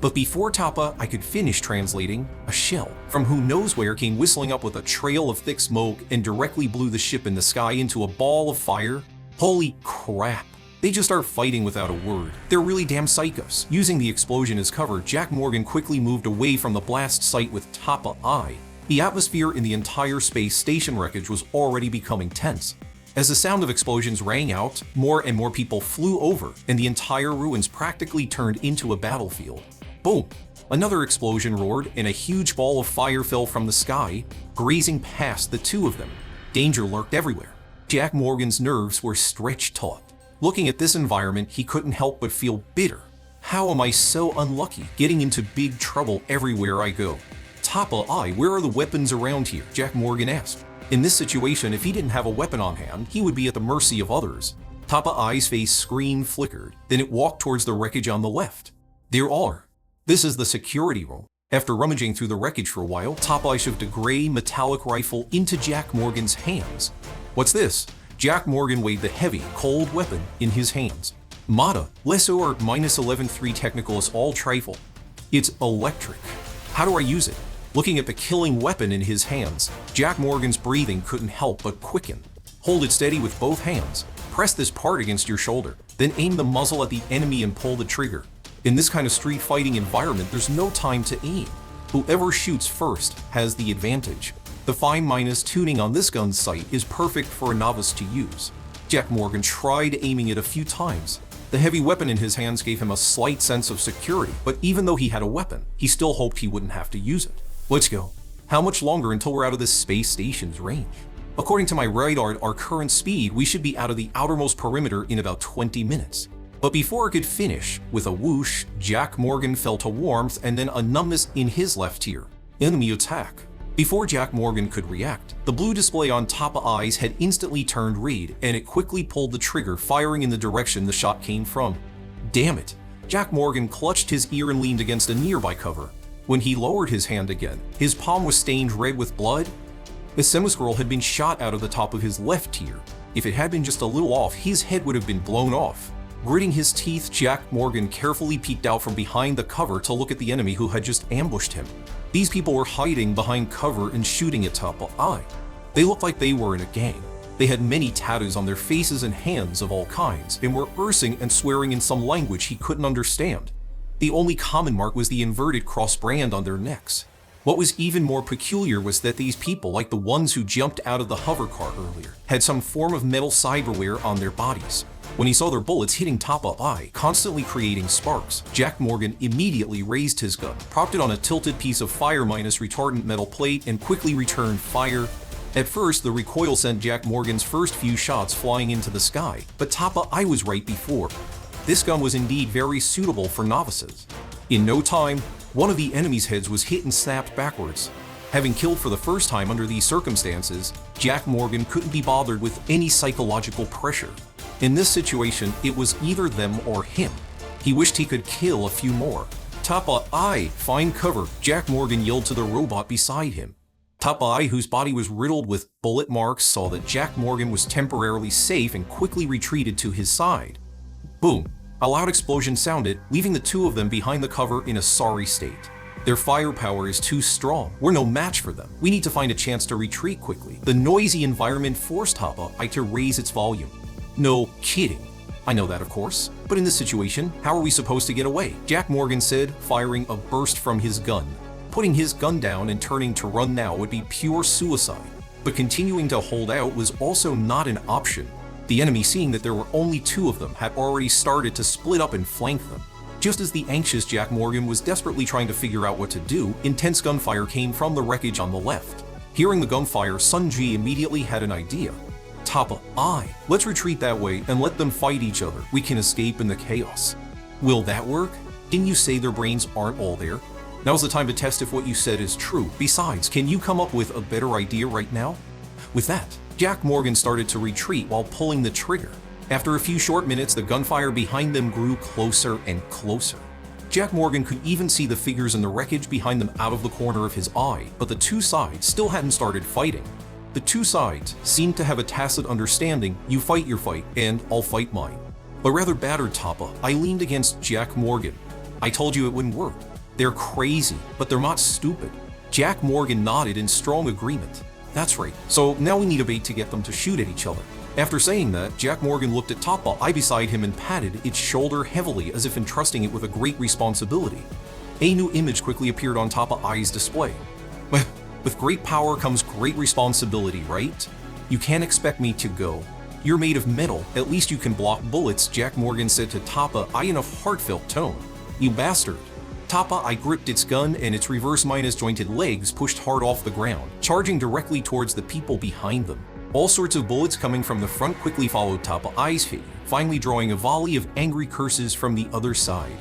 A: But before Tapa I could finish translating, a shell from who knows where came whistling up with a trail of thick smoke and directly blew the ship in the sky into a ball of fire. Holy crap. They just start fighting without a word. They're really damn psychos. Using the explosion as cover, Jack Morgan quickly moved away from the blast site with Tapa I. The atmosphere in the entire space station wreckage was already becoming tense. As the sound of explosions rang out, more and more people flew over, and the entire ruins practically turned into a battlefield. Boom! Another explosion roared, and a huge ball of fire fell from the sky, grazing past the two of them. Danger lurked everywhere. Jack Morgan's nerves were stretched taut. Looking at this environment, he couldn't help but feel bitter. How am I so unlucky, getting into big trouble everywhere I go? Tapa I, where are the weapons around here? Jack Morgan asked. In this situation, if he didn't have a weapon on hand, he would be at the mercy of others. Tapa I's face screen flickered, then it walked towards the wreckage on the left. There are. This is the security room. After rummaging through the wreckage for a while, Tapa I shoved a gray metallic rifle into Jack Morgan's hands. What's this? Jack Morgan weighed the heavy, cold weapon in his hands. Mata, Lesor -11-3 technical is all trifle. It's electric. How do I use it? Looking at the killing weapon in his hands, Jack Morgan's breathing couldn't help but quicken. Hold it steady with both hands. Press this part against your shoulder, then aim the muzzle at the enemy and pull the trigger. In this kind of street fighting environment, there's no time to aim. Whoever shoots first has the advantage. The fine tuning on this gun's sight is perfect for a novice to use. Jack Morgan tried aiming it a few times. The heavy weapon in his hands gave him a slight sense of security, but even though he had a weapon, he still hoped he wouldn't have to use it. Let's go. How much longer until we're out of this space station's range? According to my radar at our current speed, we should be out of the outermost perimeter in about 20 minutes. But before it could finish, with a whoosh, Jack Morgan felt a warmth and then a numbness in his left ear. Enemy attack. Before Jack Morgan could react, the blue display on Tapa I's had instantly turned red, and it quickly pulled the trigger, firing in the direction the shot came from. Damn it! Jack Morgan clutched his ear and leaned against a nearby cover. When he lowered his hand again, his palm was stained red with blood. A semiscroll had been shot out of the top of his left ear. If it had been just a little off, his head would have been blown off. Gritting his teeth, Jack Morgan carefully peeked out from behind the cover to look at the enemy who had just ambushed him. These people were hiding behind cover and shooting at Tapa I. They looked like they were in a gang. They had many tattoos on their faces and hands of all kinds, and were cursing and swearing in some language he couldn't understand. The only common mark was the inverted cross brand on their necks. What was even more peculiar was that these people, like the ones who jumped out of the hover car earlier, had some form of metal cyberware on their bodies. When he saw their bullets hitting Tapa I, constantly creating sparks, Jack Morgan immediately raised his gun, propped it on a tilted piece of fire-retardant metal plate, and quickly returned fire. At first, the recoil sent Jack Morgan's first few shots flying into the sky, but Tapa, I was right before. This gun was indeed very suitable for novices. In no time, one of the enemy's heads was hit and snapped backwards. Having killed for the first time under these circumstances, Jack Morgan couldn't be bothered with any psychological pressure. In this situation, it was either them or him. He wished he could kill a few more. Tapa, I, find cover, Jack Morgan yelled to the robot beside him. Tapa, I, whose body was riddled with bullet marks, saw that Jack Morgan was temporarily safe and quickly retreated to his side. Boom! A loud explosion sounded, leaving the two of them behind the cover in a sorry state. Their firepower is too strong. We're no match for them. We need to find a chance to retreat quickly. The noisy environment forced Tapa, I to raise its volume. No kidding. I know that, of course. But in this situation, how are we supposed to get away? Jack Morgan said, firing a burst from his gun. Putting his gun down and turning to run now would be pure suicide. But continuing to hold out was also not an option. The enemy, seeing that there were only two of them, had already started to split up and flank them. Just as the anxious Jack Morgan was desperately trying to figure out what to do, intense gunfire came from the wreckage on the left. Hearing the gunfire, Sun-Ji immediately had an idea. Tapa, I, let's retreat that way and let them fight each other. We can escape in the chaos. Will that work? Didn't you say their brains aren't all there? Now's the time to test if what you said is true. Besides, can you come up with a better idea right now? With that, Jack Morgan started to retreat while pulling the trigger. After a few short minutes, the gunfire behind them grew closer and closer. Jack Morgan could even see the figures in the wreckage behind them out of the corner of his eye, but the two sides still hadn't started fighting. The two sides seemed to have a tacit understanding, you fight your fight, and I'll fight mine. But rather battered Tapa, I leaned against Jack Morgan. I told you it wouldn't work. They're crazy, but they're not stupid. Jack Morgan nodded in strong agreement. That's right, so now we need a bait to get them to shoot at each other. After saying that, Jack Morgan looked at Tapa, I beside him, and patted its shoulder heavily as if entrusting it with a great responsibility. A new image quickly appeared on Tapa I's display. With great power comes great responsibility, right? You can't expect me to go. You're made of metal, at least you can block bullets, Jack Morgan said to Tapa I in a heartfelt tone. You bastard. Tapa I gripped its gun and its reverse minus jointed legs pushed hard off the ground, charging directly towards the people behind them. All sorts of bullets coming from the front quickly followed Tapa I's figure, finally drawing a volley of angry curses from the other side.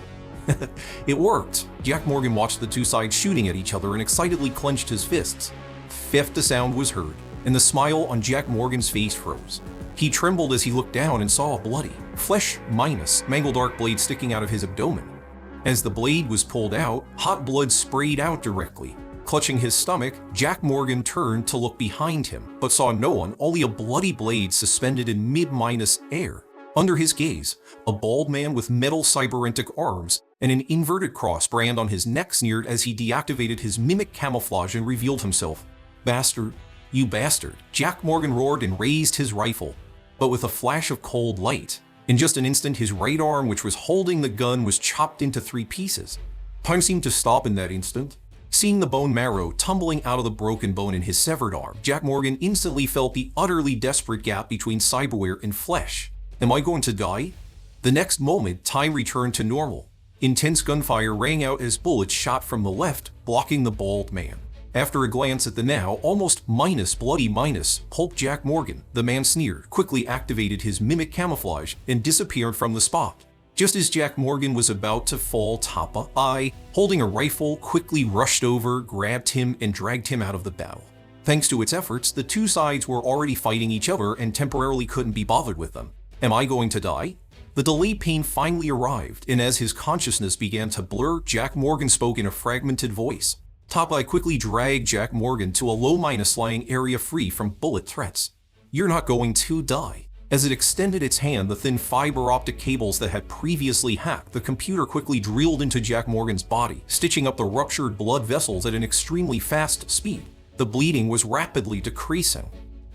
A: It worked. Jack Morgan watched the two sides shooting at each other and excitedly clenched his fists. Fifth, a sound was heard, and the smile on Jack Morgan's face froze. He trembled as he looked down and saw a bloody, flesh minus, mangled arc blade sticking out of his abdomen. As the blade was pulled out, hot blood sprayed out directly. Clutching his stomach, Jack Morgan turned to look behind him, but saw no one, only a bloody blade suspended in mid-minus air. Under his gaze, a bald man with metal cybernetic arms and an inverted cross brand on his neck sneered as he deactivated his mimic camouflage and revealed himself. Bastard, you bastard, Jack Morgan roared and raised his rifle, but with a flash of cold light. In just an instant, his right arm, which was holding the gun, was chopped into 3 pieces. Time seemed to stop in that instant. Seeing the bone marrow tumbling out of the broken bone in his severed arm, Jack Morgan instantly felt the utterly desperate gap between cyberware and flesh. Am I going to die? The next moment, time returned to normal. Intense gunfire rang out as bullets shot from the left, blocking the bald man. After a glance at the now almost bloody Hulk Jack Morgan, the man sneered, quickly activated his mimic camouflage, and disappeared from the spot. Just as Jack Morgan was about to fall, Tapa I, holding a rifle, quickly rushed over, grabbed him, and dragged him out of the battle. Thanks to its efforts, the two sides were already fighting each other and temporarily couldn't be bothered with them. Am I going to die? The delayed pain finally arrived, and as his consciousness began to blur, Jack Morgan spoke in a fragmented voice. Tapa quickly dragged Jack Morgan to a low-minus lying area free from bullet threats. You're not going to die. As it extended its hand, the thin fiber optic cables that had previously hacked the computer quickly drilled into Jack Morgan's body, stitching up the ruptured blood vessels at an extremely fast speed. The bleeding was rapidly decreasing.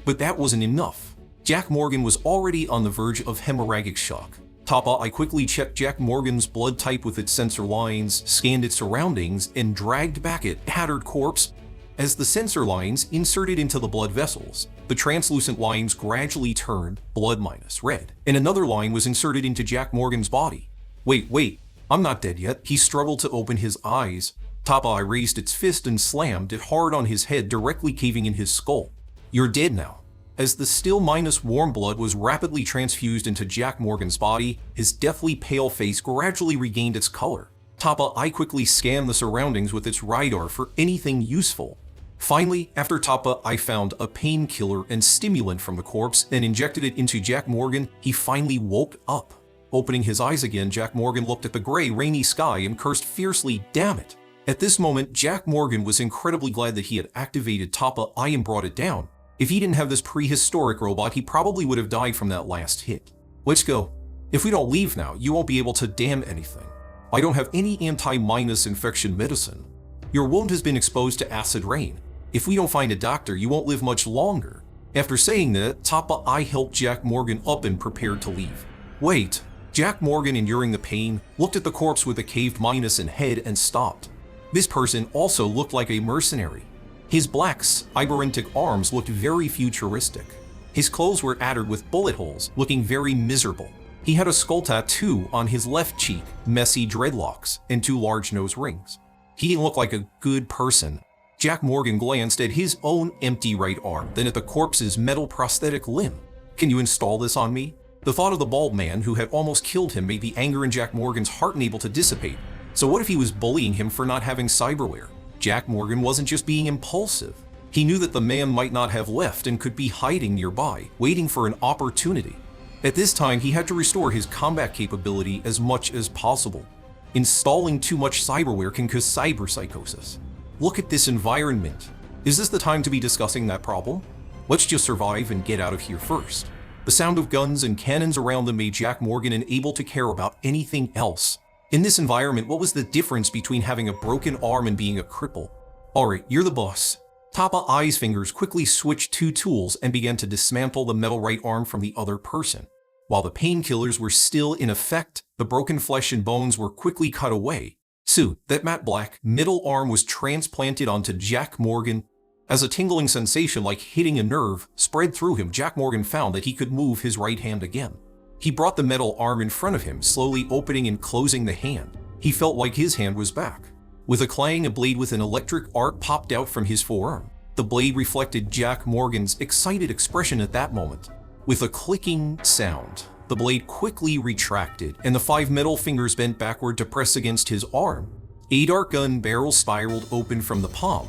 A: But that wasn't enough. Jack Morgan was already on the verge of hemorrhagic shock. Tapa I quickly checked Jack Morgan's blood type with its sensor lines, scanned its surroundings, and dragged back its tattered corpse. As the sensor lines inserted into the blood vessels, the translucent lines gradually turned blood minus red, and another line was inserted into Jack Morgan's body. Wait, I'm not dead yet. He struggled to open his eyes. Tapa I raised its fist and slammed it hard on his head, directly caving in his skull. You're dead now. As the still minus warm blood was rapidly transfused into Jack Morgan's body, his deathly pale face gradually regained its color. Top AI quickly scanned the surroundings with its radar for anything useful. Finally, after Top AI found a painkiller and stimulant from the corpse and injected it into Jack Morgan, he finally woke up. Opening his eyes again, Jack Morgan looked at the gray, rainy sky and cursed fiercely, "Damn it!" At this moment, Jack Morgan was incredibly glad that he had activated Top AI and brought it down. If he didn't have this prehistoric robot, he probably would have died from that last hit. Let's go. If we don't leave now, you won't be able to damn anything. I don't have any anti-minus infection medicine. Your wound has been exposed to acid rain. If we don't find a doctor, you won't live much longer. After saying that, Top AI helped Jack Morgan up and prepared to leave. Wait. Jack Morgan, enduring the pain, looked at the corpse with a caved minus in head and stopped. This person also looked like a mercenary. His black, cybernetic arms looked very futuristic. His clothes were adorned with bullet holes, looking very miserable. He had a skull tattoo on his left cheek, messy dreadlocks, and 2 large nose rings. He didn't look like a good person. Jack Morgan glanced at his own empty right arm, then at the corpse's metal prosthetic limb. "Can you install this on me?" The thought of the bald man who had almost killed him made the anger in Jack Morgan's heart unable to dissipate. So what if he was bullying him for not having cyberware? Jack Morgan wasn't just being impulsive. He knew that the man might not have left and could be hiding nearby, waiting for an opportunity. At this time, he had to restore his combat capability as much as possible. Installing too much cyberware can cause cyberpsychosis. Look at this environment. Is this the time to be discussing that problem? Let's just survive and get out of here first. The sound of guns and cannons around them made Jack Morgan unable to care about anything else. In this environment, what was the difference between having a broken arm and being a cripple? Alright, you're the boss. Top AI's fingers quickly switched 2 tools and began to dismantle the metal right arm from the other person. While the painkillers were still in effect, the broken flesh and bones were quickly cut away. Soon, that matte black middle arm was transplanted onto Jack Morgan. As a tingling sensation like hitting a nerve spread through him, Jack Morgan found that he could move his right hand again. He brought the metal arm in front of him, slowly opening and closing the hand. He felt like his hand was back. With a clang, a blade with an electric arc popped out from his forearm. The blade reflected Jack Morgan's excited expression at that moment. With a clicking sound, the blade quickly retracted, and the 5 metal fingers bent backward to press against his arm. A dart gun barrel spiraled open from the palm.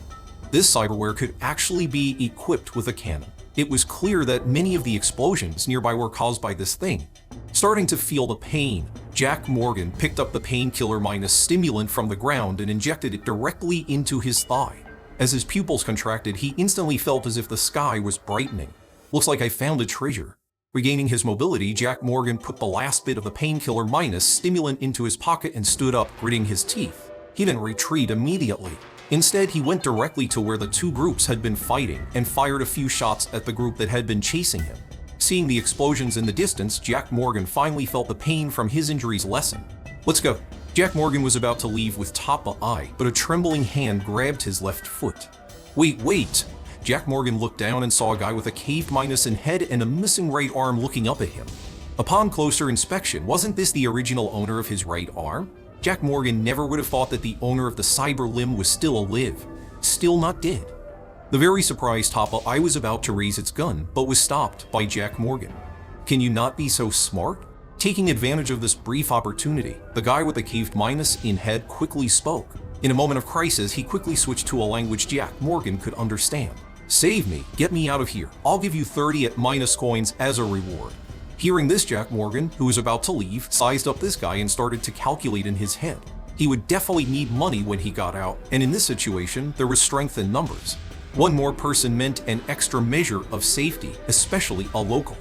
A: This cyberware could actually be equipped with a cannon. It was clear that many of the explosions nearby were caused by this thing. Starting to feel the pain, Jack Morgan picked up the painkiller minus stimulant from the ground and injected it directly into his thigh. As his pupils contracted, he instantly felt as if the sky was brightening. "Looks like I found a treasure." Regaining his mobility, Jack Morgan put the last bit of the painkiller minus stimulant into his pocket and stood up, gritting his teeth. He didn't retreat immediately. Instead, he went directly to where the 2 groups had been fighting and fired a few shots at the group that had been chasing him. Seeing the explosions in the distance, Jack Morgan finally felt the pain from his injuries lessen. "Let's go." Jack Morgan was about to leave with Top AI, but a trembling hand grabbed his left foot. Wait. Jack Morgan looked down and saw a guy with a caved minus in head and a missing right arm looking up at him. Upon closer inspection, wasn't this the original owner of his right arm? Jack Morgan never would have thought that the owner of the cyber limb was still alive, still not dead. The very surprised Top AI was about to raise its gun, but was stopped by Jack Morgan. "Can you not be so smart?" Taking advantage of this brief opportunity, the guy with the caved minus in head quickly spoke. In a moment of crisis, he quickly switched to a language Jack Morgan could understand. "Save me, get me out of here. I'll give you 30 at minus coins as a reward." Hearing this, Jack Morgan, who was about to leave, sized up this guy and started to calculate in his head. He would definitely need money when he got out, and in this situation, there was strength in numbers. One more person meant an extra measure of safety, especially a local.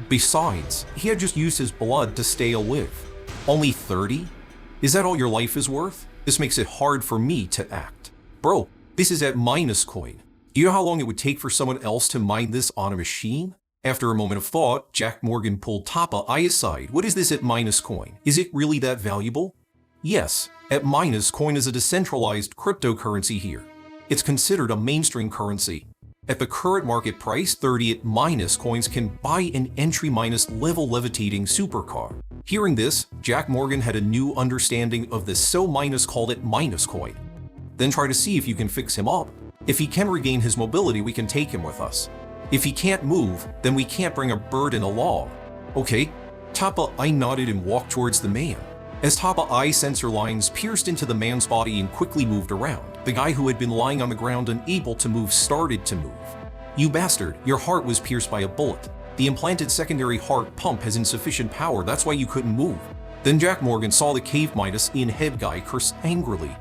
A: Besides, he had just used his blood to stay alive. Only 30? Is that all your life is worth? This makes it hard for me to act. Bro, this is at minus coin. Do you know how long it would take for someone else to mine this on a machine? After a moment of thought, Jack Morgan pulled Top AI aside. "What is this at minus coin? Is it really that valuable?" "Yes, at minus coin is a decentralized cryptocurrency here. It's considered a mainstream currency. At the current market price, 30 at minus coins can buy an entry minus level levitating supercar." Hearing this, Jack Morgan had a new understanding of this, so minus called it minus coin. "Then try to see if you can fix him up. If he can regain his mobility, we can take him with us." If he can't move, then we can't bring a burden along. Okay? Tapa I nodded and walked towards the man. As Tapa I sensor lines pierced into the man's body and quickly moved around, the guy who had been lying on the ground unable to move started to move. You bastard, your heart was pierced by a bullet. The implanted secondary heart pump has insufficient power, that's why you couldn't move. Then Jack Morgan saw the cave minus in head guy curse angrily.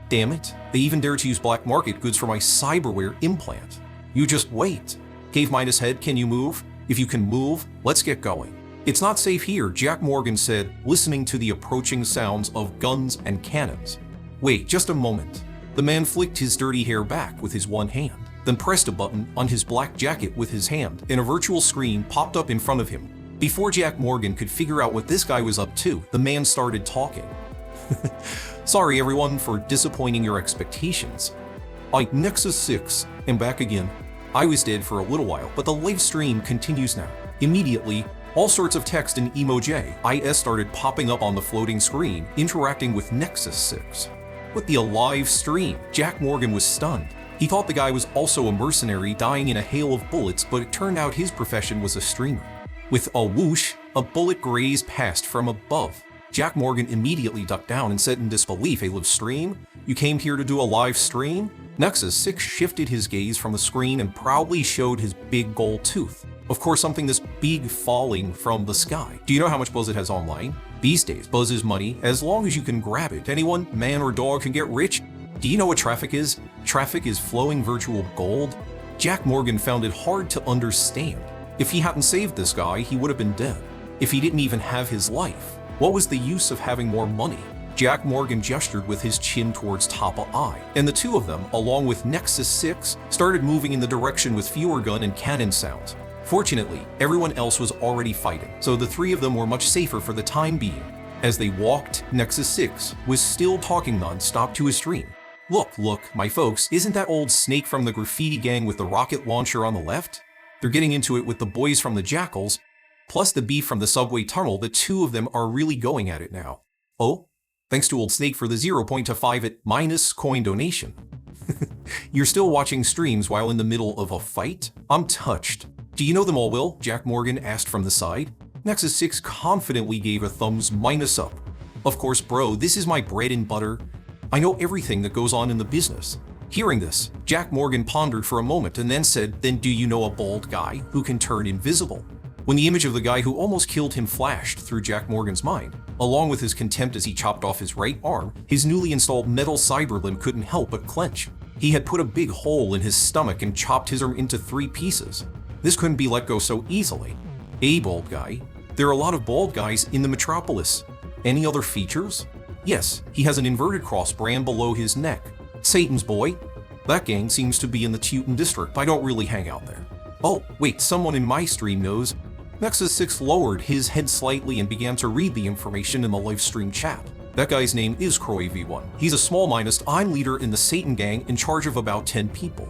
A: Damn it, they even dare to use black market goods for my cyberware implant. You just wait. Cave minus head, can you move? If you can move, let's get going. It's not safe here, Jack Morgan said, listening to the approaching sounds of guns and cannons. Wait, just a moment. The man flicked his dirty hair back with his one hand, then pressed a button on his black jacket with his hand, and a virtual screen popped up in front of him. Before Jack Morgan could figure out what this guy was up to, the man started talking. Sorry everyone for disappointing your expectations. Nexus 6, am back again. I was dead for a little while, but the live stream continues now. Immediately, all sorts of text and emoji IS started popping up on the floating screen, interacting with Nexus 6. With the alive stream, Jack Morgan was stunned. He thought the guy was also a mercenary dying in a hail of bullets, but it turned out his profession was a streamer. With a whoosh, a bullet grazed past from above. Jack Morgan immediately ducked down and said in disbelief, "A live stream? You came here to do a live stream?" Nexus 6 shifted his gaze from the screen and proudly showed his big gold tooth. Of course, something this big falling from the sky. Do you know how much buzz it has online? These days, buzz is money, as long as you can grab it. Anyone, man or dog, can get rich. Do you know what traffic is? Traffic is flowing virtual gold. Jack Morgan found it hard to understand. If he hadn't saved this guy, he would have been dead. If he didn't even have his life, what was the use of having more money? Jack Morgan gestured with his chin towards Tapa I, and the two of them, along with Nexus 6, started moving in the direction with fewer gun and cannon sounds. Fortunately, everyone else was already fighting, so the three of them were much safer for the time being. As they walked, Nexus 6 was still talking non-stop to his stream. Look, my folks, isn't that old snake from the graffiti gang with the rocket launcher on the left? They're getting into it with the boys from the Jackals, plus the beef from the subway tunnel. The two of them are really going at it now. Oh? Thanks to Old Snake for the 0.25 at minus coin donation. You're still watching streams while in the middle of a fight? I'm touched. Do you know them all, Will? Jack Morgan asked from the side. Nexus 6 confidently gave a thumbs minus up. Of course, bro, this is my bread and butter. I know everything that goes on in the business. Hearing this, Jack Morgan pondered for a moment and then said, "Then do you know a bald guy who can turn invisible?" When the image of the guy who almost killed him flashed through Jack Morgan's mind, along with his contempt as he chopped off his right arm, his newly installed metal cyber limb couldn't help but clench. He had put a big hole in his stomach and chopped his arm into 3 pieces. This couldn't be let go so easily. A bald guy? There are a lot of bald guys in the metropolis. Any other features? Yes, he has an inverted cross brand below his neck. Satan's boy? That gang seems to be in the Teuton district. I don't really hang out there. Oh, wait, someone in my stream knows. Nexus 6 lowered his head slightly and began to read the information in the live stream chat. That guy's name is Croy V1. He's a small minus. I'm leader in the Satan gang in charge of about 10 people.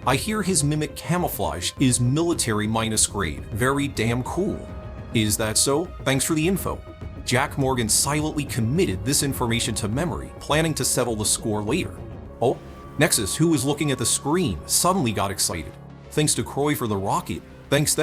A: I hear his mimic camouflage is military minus grade. Very damn cool. Is that so? Thanks for the info. Jack Morgan silently committed this information to memory, planning to settle the score later. Oh, Nexus, who was looking at the screen, suddenly got excited. Thanks to Croy for the rocket. Thanks.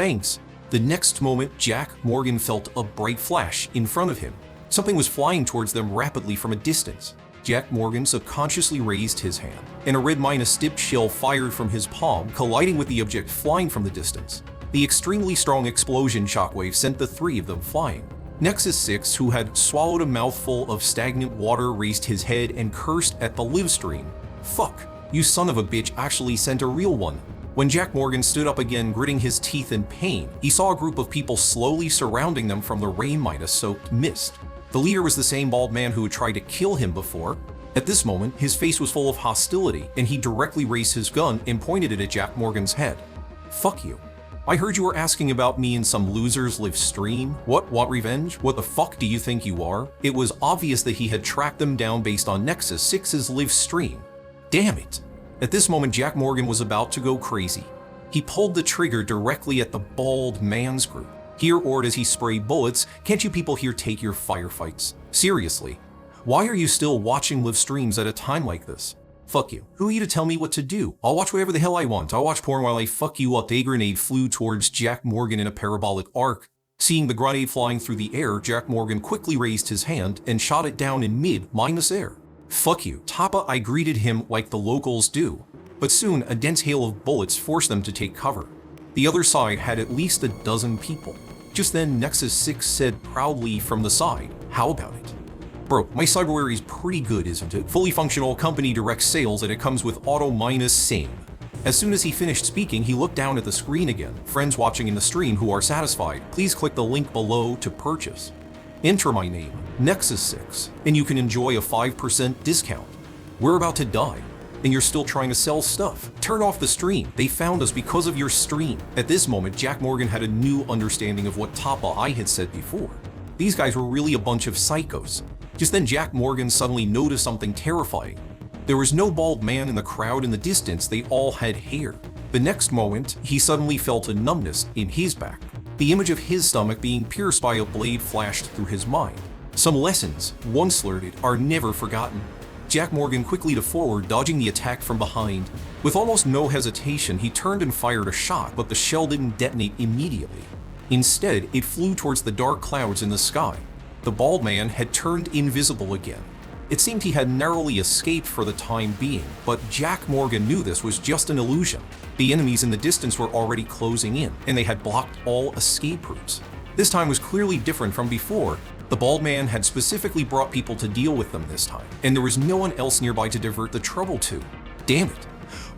A: The next moment, Jack Morgan felt a bright flash in front of him. Something was flying towards them rapidly from a distance. Jack Morgan subconsciously raised his hand, and a red minus dip shell fired from his palm, colliding with the object flying from the distance. The extremely strong explosion shockwave sent the 3 of them flying. Nexus 6, who had swallowed a mouthful of stagnant water, raised his head and cursed at the live stream. Fuck, you son of a bitch actually sent a real one. When Jack Morgan stood up again, gritting his teeth in pain, he saw a group of people slowly surrounding them from the rain minus-soaked mist. The leader was the same bald man who had tried to kill him before. At this moment, his face was full of hostility, and he directly raised his gun and pointed it at Jack Morgan's head. Fuck you. I heard you were asking about me in some loser's live stream. What, want revenge? What the fuck do you think you are? It was obvious that he had tracked them down based on Nexus 6's live stream. Damn it. At this moment, Jack Morgan was about to go crazy. He pulled the trigger directly at the bald man's group. He roared as he sprayed bullets, "Can't you people here take your firefights? Seriously, why are you still watching live streams at a time like this? Fuck you. Who are you to tell me what to do? I'll watch whatever the hell I want. I'll watch porn while I fuck you up. A grenade flew towards Jack Morgan in a parabolic arc. Seeing the grenade flying through the air, Jack Morgan quickly raised his hand and shot it down in mid-air. Fuck you. Tapa I greeted him like the locals do. But soon, a dense hail of bullets forced them to take cover. The other side had at least a dozen people. Just then, Nexus 6 said proudly from the side, "How about it?" Bro, my cyberware is pretty good, isn't it? Fully functional, company direct sales, and it comes with auto-same. As soon as he finished speaking, he looked down at the screen again. Friends watching in the stream who are satisfied, please click the link below to purchase. Enter my name, Nexus 6, and you can enjoy a 5% discount. We're about to die, and you're still trying to sell stuff. Turn off the stream. They found us because of your stream. At this moment, Jack Morgan had a new understanding of what Tapa I had said before. These guys were really a bunch of psychos. Just then, Jack Morgan suddenly noticed something terrifying. There was no bald man in the crowd in the distance, they all had hair. The next moment, he suddenly felt a numbness in his back. The image of his stomach being pierced by a blade flashed through his mind. Some lessons, once learned, are never forgotten. Jack Morgan quickly to forward, dodging the attack from behind. With almost no hesitation, he turned and fired a shot, but the shell didn't detonate immediately. Instead, it flew towards the dark clouds in the sky. The bald man had turned invisible again. It seemed he had narrowly escaped for the time being, but Jack Morgan knew this was just an illusion. The enemies in the distance were already closing in, and they had blocked all escape routes. This time was clearly different from before. The bald man had specifically brought people to deal with them this time, and there was no one else nearby to divert the trouble to. Damn it.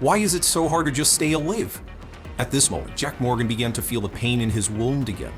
A: Why is it so hard to just stay alive? At this moment, Jack Morgan began to feel the pain in his wound again.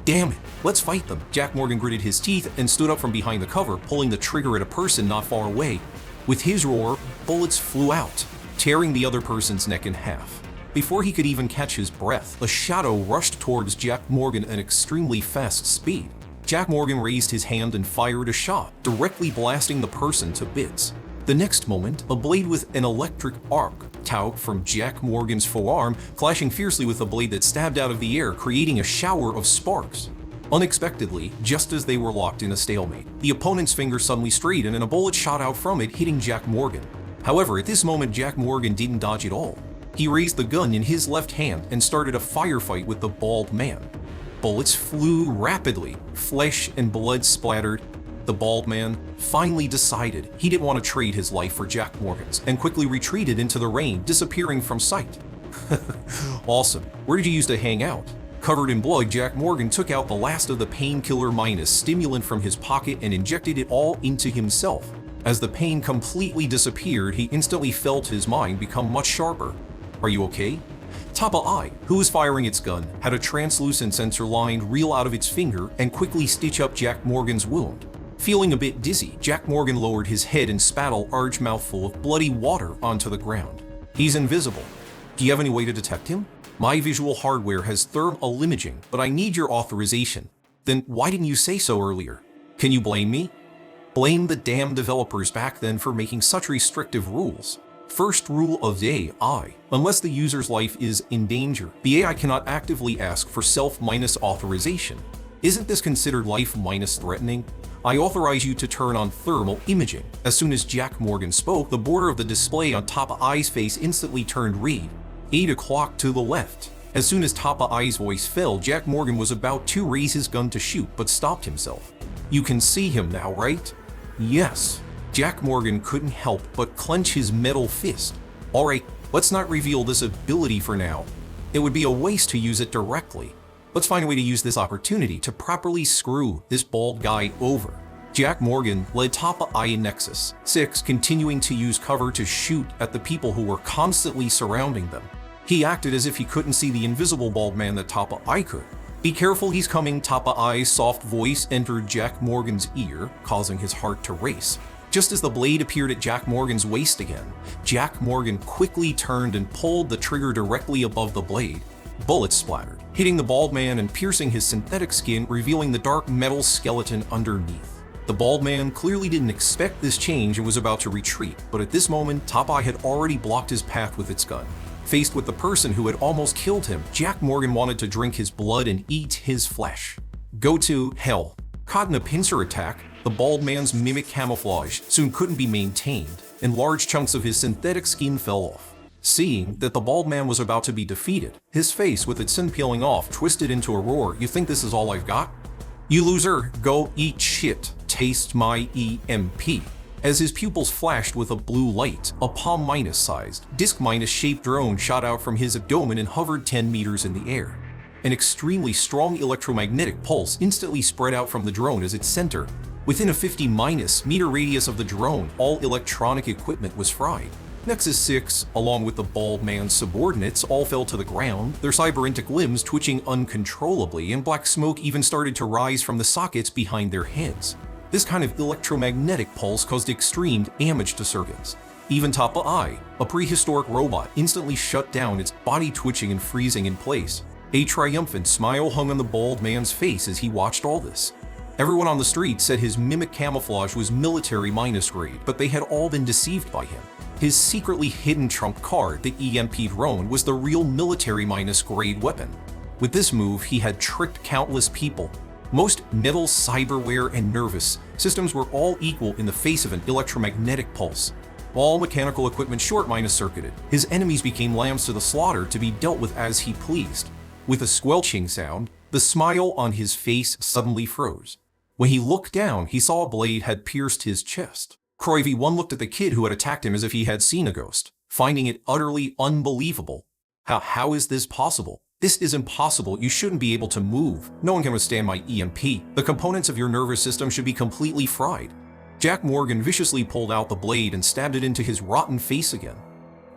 A: Damn it, let's fight them. Jack Morgan gritted his teeth and stood up from behind the cover, pulling the trigger at a person not far away. With his roar, bullets flew out, tearing the other person's neck in half. Before he could even catch his breath, a shadow rushed towards Jack Morgan at extremely fast speed. Jack Morgan raised his hand and fired a shot, directly blasting the person to bits. The next moment, a blade with an electric arc out from Jack Morgan's forearm, flashing fiercely with a blade that stabbed out of the air, creating a shower of sparks. Unexpectedly, just as they were locked in a stalemate, the opponent's finger suddenly straightened and a bullet shot out from it, hitting Jack Morgan. However, at this moment, Jack Morgan didn't dodge at all. He raised the gun in his left hand and started a firefight with the bald man. Bullets flew rapidly, flesh and blood splattered. The bald man finally decided he didn't want to trade his life for Jack Morgan's and quickly retreated into the rain, disappearing from sight. Awesome. Where did you used to hang out? Covered in blood, Jack Morgan took out the last of the painkiller minus stimulant from his pocket and injected it all into himself. As the pain completely disappeared, he instantly felt his mind become much sharper. Are you okay? Tapa I, who was firing its gun, had a translucent sensor line reel out of its finger and quickly stitch up Jack Morgan's wound. Feeling a bit dizzy, Jack Morgan lowered his head and spat a large mouthful of bloody water onto the ground. He's invisible. Do you have any way to detect him? My visual hardware has thermal imaging, but I need your authorization. Then why didn't you say so earlier? Can you blame me? Blame the damn developers back then for making such restrictive rules. First rule of AI, unless the user's life is in danger, the AI cannot actively ask for self-authorization. Isn't this considered life-threatening? I authorize you to turn on thermal imaging. As soon as Jack Morgan spoke, the border of the display on Tapa I's face instantly turned red. 8 o'clock to the left. As soon as Tapa I's voice fell, Jack Morgan was about to raise his gun to shoot, but stopped himself. You can see him now, right? Yes. Jack Morgan couldn't help but clench his metal fist. Alright, let's not reveal this ability for now. It would be a waste to use it directly. Let's find a way to use this opportunity to properly screw this bald guy over. Jack Morgan led Tapa I in Nexus 6, continuing to use cover to shoot at the people who were constantly surrounding them. He acted as if he couldn't see the invisible bald man that Tapa I could. Be careful, he's coming. Tapa I's soft voice entered Jack Morgan's ear, causing his heart to race. Just as the blade appeared at Jack Morgan's waist again, Jack Morgan quickly turned and pulled the trigger directly above the blade. Bullets splattered, hitting the bald man and piercing his synthetic skin, revealing the dark metal skeleton underneath. The bald man clearly didn't expect this change and was about to retreat, but at this moment, Tapa had already blocked his path with its gun. Faced with the person who had almost killed him, Jack Morgan wanted to drink his blood and eat his flesh. Go to hell. Caught in a pincer attack, the bald man's mimic camouflage soon couldn't be maintained. and large chunks of his synthetic skin fell off. Seeing that the bald man was about to be defeated, his face with its skin peeling off twisted into a roar. "You think this is all I've got? You loser, go eat shit, taste my EMP." As his pupils flashed with a blue light, a palm-sized, disc-shaped drone shot out from his abdomen and hovered 10 meters in the air. An extremely strong electromagnetic pulse instantly spread out from the drone as its center. Within a 50-meter radius of the drone, all electronic equipment was fried. Nexus 6, along with the bald man's subordinates, all fell to the ground, their cybernetic limbs twitching uncontrollably, and black smoke even started to rise from the sockets behind their heads. This kind of electromagnetic pulse caused extreme damage to circuits. Even Tapa I, a prehistoric robot, instantly shut down, its body twitching and freezing in place. A triumphant smile hung on the bald man's face as he watched all this. Everyone on the street said his mimic camouflage was military-grade, but they had all been deceived by him. His secretly hidden trump card, the EMP drone, was the real military-grade weapon. With this move, he had tricked countless people. Most metal, cyberware, and nervous systems were all equal in the face of an electromagnetic pulse. All mechanical equipment short-circuited, his enemies became lambs to the slaughter to be dealt with as he pleased. With a squelching sound, the smile on his face suddenly froze. When he looked down, he saw a blade had pierced his chest. Croy V1 looked at the kid who had attacked him as if he had seen a ghost, finding it utterly unbelievable. How is this possible? This is impossible. You shouldn't be able to move. No one can withstand my EMP. The components of your nervous system should be completely fried. Jack Morgan viciously pulled out the blade and stabbed it into his rotten face again.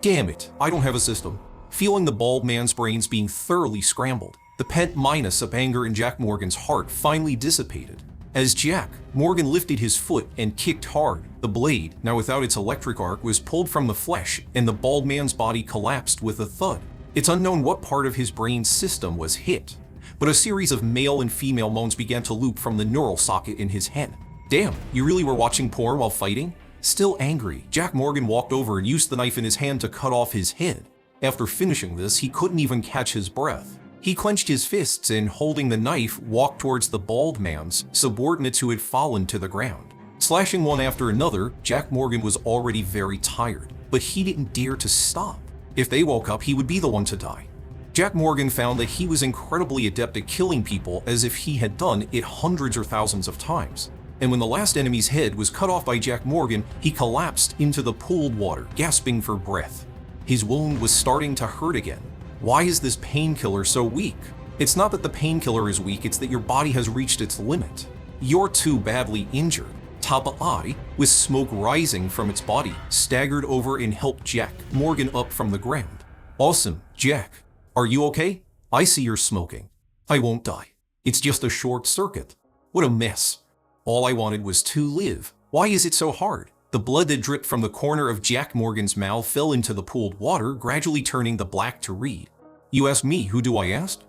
A: Damn it, I don't have a system. Feeling the bald man's brains being thoroughly scrambled, the pent minus of anger in Jack Morgan's heart finally dissipated. As Jack Morgan lifted his foot and kicked hard, the blade, now without its electric arc, was pulled from the flesh and the bald man's body collapsed with a thud. It's unknown what part of his brain system was hit, but a series of male and female moans began to loop from the neural socket in his head. Damn, you really were watching porn while fighting? Still angry, Jack Morgan walked over and used the knife in his hand to cut off his head. After finishing this, he couldn't even catch his breath. He clenched his fists and, holding the knife, walked towards the bald man's subordinates who had fallen to the ground. Slashing one after another, Jack Morgan was already very tired, but he didn't dare to stop. If they woke up, he would be the one to die. Jack Morgan found that he was incredibly adept at killing people, as if he had done it hundreds or thousands of times. And when the last enemy's head was cut off by Jack Morgan, he collapsed into the pooled water, gasping for breath. His wound was starting to hurt again. Why is this painkiller so weak? It's not that the painkiller is weak, it's that your body has reached its limit. You're too badly injured. Tapa I, with smoke rising from its body, staggered over and helped Jack Morgan up from the ground. Awesome, Jack. Are you okay? I see you're smoking. I won't die. It's just a short circuit. What a mess. All I wanted was to live. Why is it so hard? The blood that dripped from the corner of Jack Morgan's mouth fell into the pooled water, gradually turning the black to red. You ask me, who do I ask?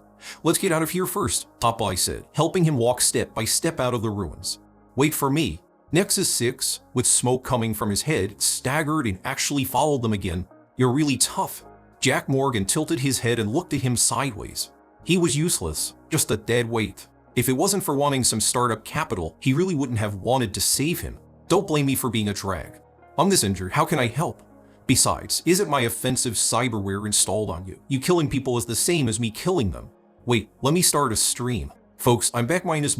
A: Let's get out of here first, Tapa I said, helping him walk step by step out of the ruins. Wait for me. Nexus 6, with smoke coming from his head, staggered and actually followed them again. You're really tough. Jack Morgan tilted his head and looked at him sideways. He was useless, just a dead weight. If it wasn't for wanting some startup capital, he really wouldn't have wanted to save him. Don't blame me for being a drag. I'm this injured, how can I help? Besides, isn't my offensive cyberware installed on you? You killing people is the same as me killing them. Wait, let me start a stream. Folks, I'm back minus.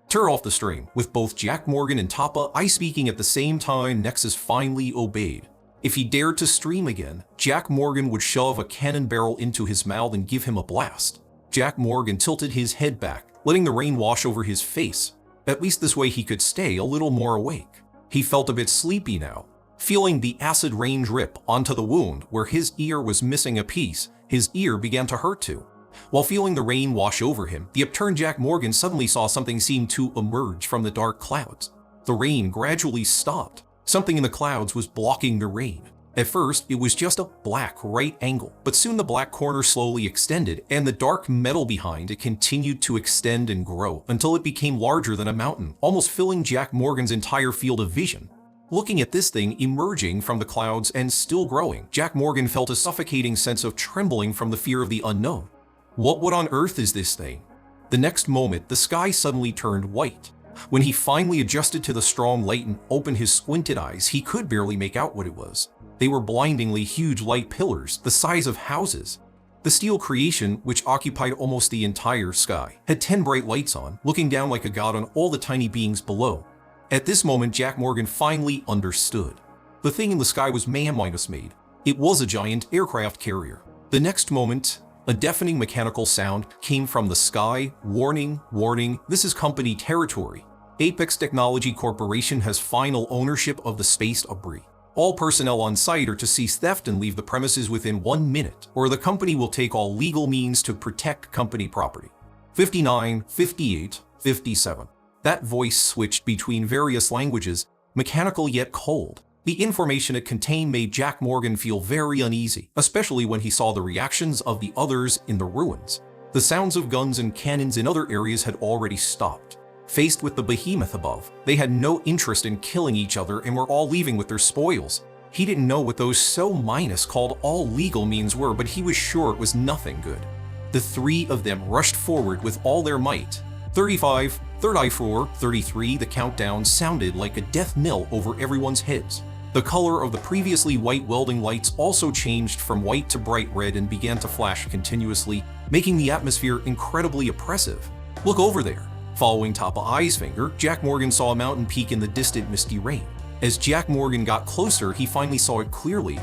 A: Turn off the stream. With both Jack Morgan and Tapa I speaking at the same time, Nexus finally obeyed. If he dared to stream again, Jack Morgan would shove a cannon barrel into his mouth and give him a blast. Jack Morgan tilted his head back, letting the rain wash over his face. At least this way he could stay a little more awake. He felt a bit sleepy now. Feeling the acid rain drip onto the wound where his ear was missing a piece, his ear began to hurt too. While feeling the rain wash over him, the upturned Jack Morgan suddenly saw something seem to emerge from the dark clouds. The rain gradually stopped. Something in the clouds was blocking the rain. At first, it was just a black right angle, but soon the black corner slowly extended, and the dark metal behind it continued to extend and grow until it became larger than a mountain, almost filling Jack Morgan's entire field of vision. Looking at this thing emerging from the clouds and still growing, Jack Morgan felt a suffocating sense of trembling from the fear of the unknown. What on earth is this thing? The next moment, the sky suddenly turned white. When he finally adjusted to the strong light and opened his squinted eyes, he could barely make out what it was. They were blindingly huge light pillars, the size of houses. The steel creation, which occupied almost the entire sky, had 10 bright lights on, looking down like a god on all the tiny beings below. At this moment, Jack Morgan finally understood. The thing in the sky was man-minus made. It was a giant aircraft carrier. The next moment, a deafening mechanical sound came from the sky. Warning, warning, this is company territory. Apex Technology Corporation has final ownership of the space debris. All personnel on site are to cease theft and leave the premises within 1 minute, or the company will take all legal means to protect company property. 59, 58, 57. That voice switched between various languages, mechanical yet cold. The information it contained made Jack Morgan feel very uneasy, especially when he saw the reactions of the others in the ruins. The sounds of guns and cannons in other areas had already stopped. Faced with the behemoth above, they had no interest in killing each other and were all leaving with their spoils. He didn't know what those so-minus called all legal means were, but he was sure it was nothing good. The three of them rushed forward with all their might. 35, 34, 33, the countdown sounded like a death knell over everyone's heads. The color of the previously white welding lights also changed from white to bright red and began to flash continuously, making the atmosphere incredibly oppressive. Look over there. Following Tapa I's finger, Jack Morgan saw a mountain peak in the distant misty rain. As Jack Morgan got closer, he finally saw it clearly.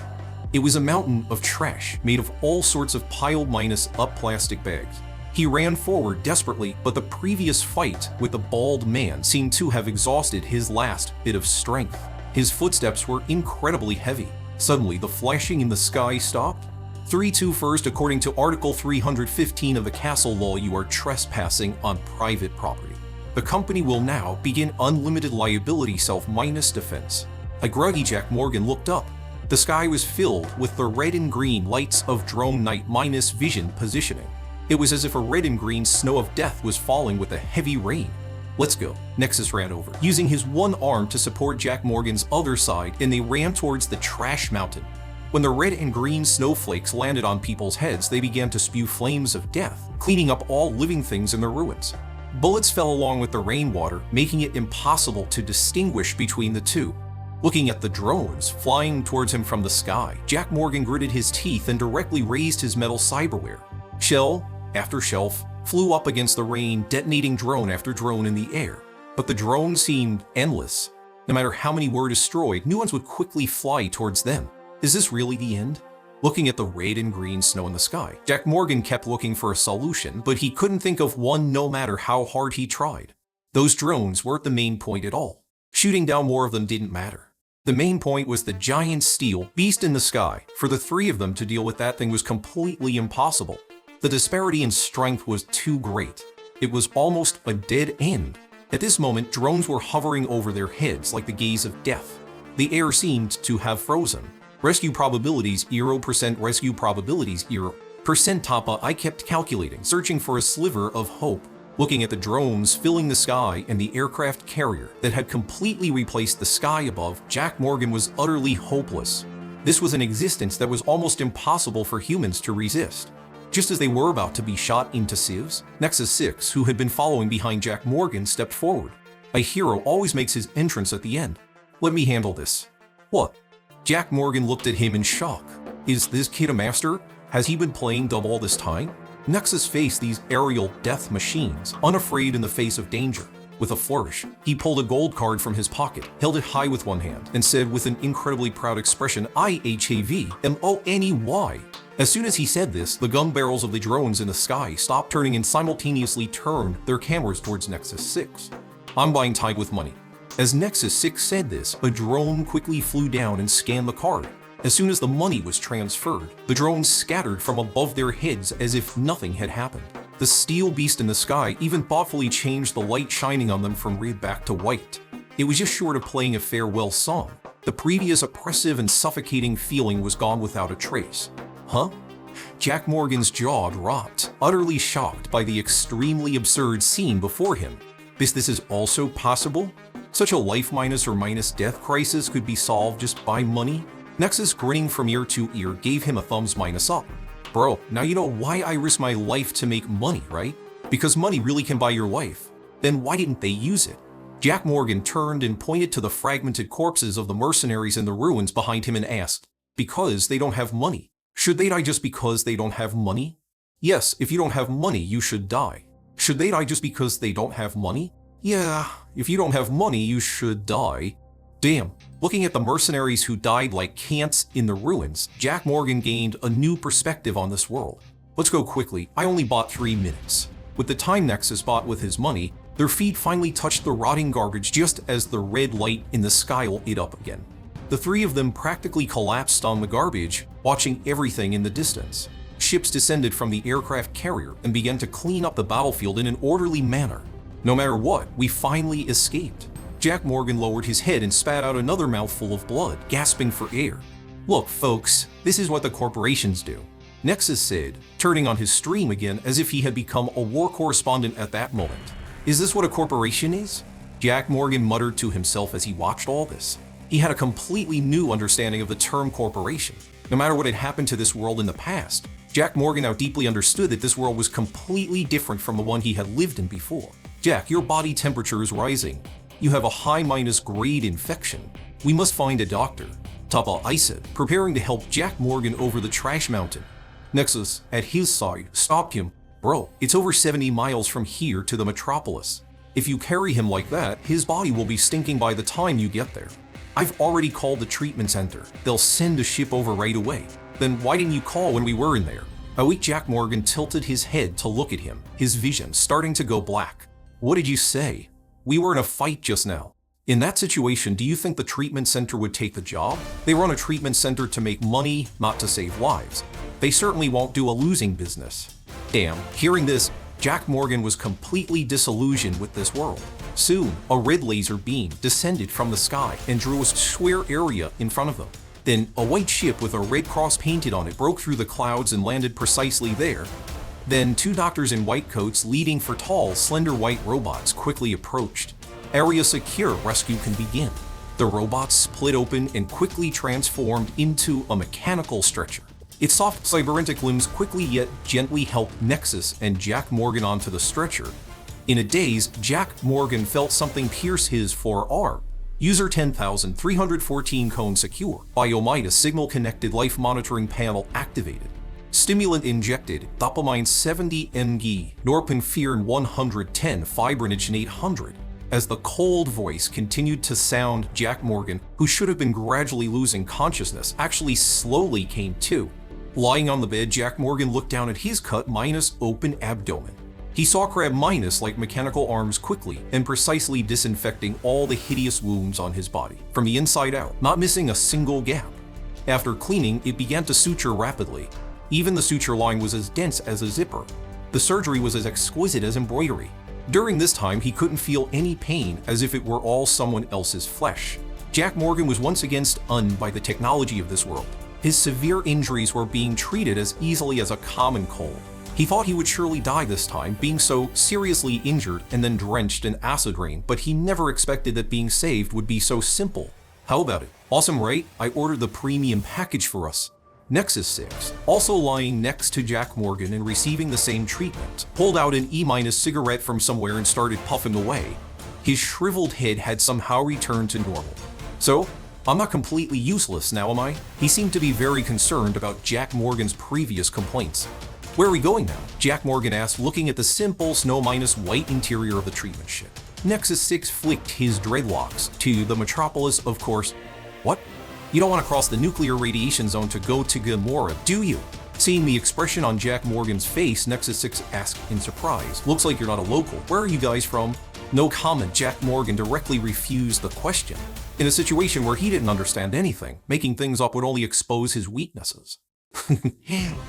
A: It was a mountain of trash made of all sorts of piled-up plastic bags. He ran forward desperately, but the previous fight with the bald man seemed to have exhausted his last bit of strength. His footsteps were incredibly heavy. Suddenly, the flashing in the sky stopped. 3-2 first, according to Article 315 of the Castle Law, you are trespassing on private property. The company will now begin unlimited liability self-minus defense. A groggy Jack Morgan looked up. The sky was filled with the red and green lights of drone night minus vision positioning. It was as if a red and green snow of death was falling with a heavy rain. Let's go. Nexus ran over, using his one arm to support Jack Morgan's other side, and they ran towards the trash mountain. When the red and green snowflakes landed on people's heads, they began to spew flames of death, cleaning up all living things in the ruins. Bullets fell along with the rainwater, making it impossible to distinguish between the two. Looking at the drones flying towards him from the sky, Jack Morgan gritted his teeth and directly raised his metal cyberware. Shell after shelf flew up against the rain, detonating drone after drone in the air. But the drones seemed endless. No matter how many were destroyed, new ones would quickly fly towards them. Is this really the end? Looking at the red and green snow in the sky, Jack Morgan kept looking for a solution, but he couldn't think of one no matter how hard he tried. Those drones weren't the main point at all. Shooting down more of them didn't matter. The main point was the giant steel beast in the sky. For the three of them to deal with that thing was completely impossible. The disparity in strength was too great. It was almost a dead end. At this moment, drones were hovering over their heads like the gaze of death. The air seemed to have frozen. Rescue probabilities 0%, rescue probabilities 0%. Tapa I kept calculating, searching for a sliver of hope. Looking at the drones filling the sky and the aircraft carrier that had completely replaced the sky above, Jack Morgan was utterly hopeless. This was an existence that was almost impossible for humans to resist. Just as they were about to be shot into sieves, Nexus 6, who had been following behind Jack Morgan, stepped forward. A hero always makes his entrance at the end. Let me handle this. What? Jack Morgan looked at him in shock. Is this kid a master? Has he been playing dumb all this time? Nexus faced these aerial death machines, unafraid in the face of danger. With a flourish, he pulled a gold card from his pocket, held it high with one hand, and said with an incredibly proud expression, IHAVMONEY. As soon as he said this, the gun barrels of the drones in the sky stopped turning and simultaneously turned their cameras towards Nexus 6. I'm buying time with money. As Nexus 6 said this, a drone quickly flew down and scanned the card. As soon as the money was transferred, the drones scattered from above their heads as if nothing had happened. The steel beast in the sky even thoughtfully changed the light shining on them from red back to white. It was just short of playing a farewell song. The previous oppressive and suffocating feeling was gone without a trace. Huh? Jack Morgan's jaw dropped, utterly shocked by the extremely absurd scene before him. This is also possible? Such a life minus or minus death crisis could be solved just by money? Nexus, grinning from ear to ear, gave him a thumbs minus up. Bro, now you know why I risk my life to make money, right? Because money really can buy your life. Then why didn't they use it? Jack Morgan turned and pointed to the fragmented corpses of the mercenaries in the ruins behind him and asked, "Because they don't have money. Should they die just because they don't have money? Yes, if you don't have money, you should die. Should they die just because they don't have money? Yeah, if you don't have money, you should die." Damn. Looking at the mercenaries who died like cants in the ruins, Jack Morgan gained a new perspective on this world. Let's go quickly. I only bought 3 minutes. With the time Nexus bought with his money, their feet finally touched the rotting garbage just as the red light in the sky lit up again. The 3 of them practically collapsed on the garbage, watching everything in the distance. Ships descended from the aircraft carrier and began to clean up the battlefield in an orderly manner. No matter what, we finally escaped. Jack Morgan lowered his head and spat out another mouthful of blood, gasping for air. "Look, folks, this is what the corporations do," Nexus said, turning on his stream again as if he had become a war correspondent at that moment. "Is this what a corporation is?" Jack Morgan muttered to himself as he watched all this. He had a completely new understanding of the term corporation. No matter what had happened to this world in the past, Jack Morgan now deeply understood that this world was completely different from the one he had lived in before. "Jack, your body temperature is rising. You have a high -grade infection. We must find a doctor," Tapa I said, preparing to help Jack Morgan over the trash mountain. Nexus, at his side, stopped him. "Bro, it's over 70 miles from here to the metropolis. If you carry him like that, his body will be stinking by the time you get there. I've already called the treatment center. They'll send a ship over right away." "Then why didn't you call when we were in there?" A weak Jack Morgan tilted his head to look at him, his vision starting to go black. "What did you say? We were in a fight just now. In that situation, do you think the treatment center would take the job? They run a treatment center to make money, not to save lives. They certainly won't do a losing business." Damn. Hearing this, Jack Morgan was completely disillusioned with this world. Soon, a red laser beam descended from the sky and drew a square area in front of them. Then, a white ship with a red cross painted on it broke through the clouds and landed precisely there. Then 2 doctors in white coats leading for tall, slender white robots quickly approached. "Area secure, rescue can begin." The robots split open and quickly transformed into a mechanical stretcher. Its soft cybernetic limbs quickly yet gently helped Nexus and Jack Morgan onto the stretcher. In a daze, Jack Morgan felt something pierce his forearm. User 10,314 cone secure. Biomida signal connected life monitoring panel activated. Stimulant injected, dopamine 70 mg, norepinephrine 110, fibrinogen 800. As the cold voice continued to sound, Jack Morgan, who should have been gradually losing consciousness, actually slowly came to. Lying on the bed, Jack Morgan looked down at his cut minus open abdomen. He saw Crab minus like mechanical arms quickly and precisely disinfecting all the hideous wounds on his body, from the inside out, not missing a single gap. After cleaning, it began to suture rapidly. Even the suture line was as dense as a zipper. The surgery was as exquisite as embroidery. During this time, he couldn't feel any pain, as if it were all someone else's flesh. Jack Morgan was once again stunned by the technology of this world. His severe injuries were being treated as easily as a common cold. He thought he would surely die this time, being so seriously injured and then drenched in acid rain, but he never expected that being saved would be so simple. "How about it? Awesome, right? I ordered the premium package for us." Nexus 6, also lying next to Jack Morgan and receiving the same treatment, pulled out an E- cigarette from somewhere and started puffing away. His shriveled head had somehow returned to normal. "So, I'm not completely useless now, am I?" He seemed to be very concerned about Jack Morgan's previous complaints. "Where are we going now?" Jack Morgan asked, looking at the simple snow-white interior of the treatment ship. Nexus 6 flicked his dreadlocks. "To the metropolis, of course." "What? You don't want to cross the nuclear radiation zone to go to Gamora, do you?" Seeing the expression on Jack Morgan's face, Nexus 6 asked in surprise. "Looks like you're not a local. Where are you guys from?" No comment. Jack Morgan directly refused the question. In a situation where he didn't understand anything, making things up would only expose his weaknesses.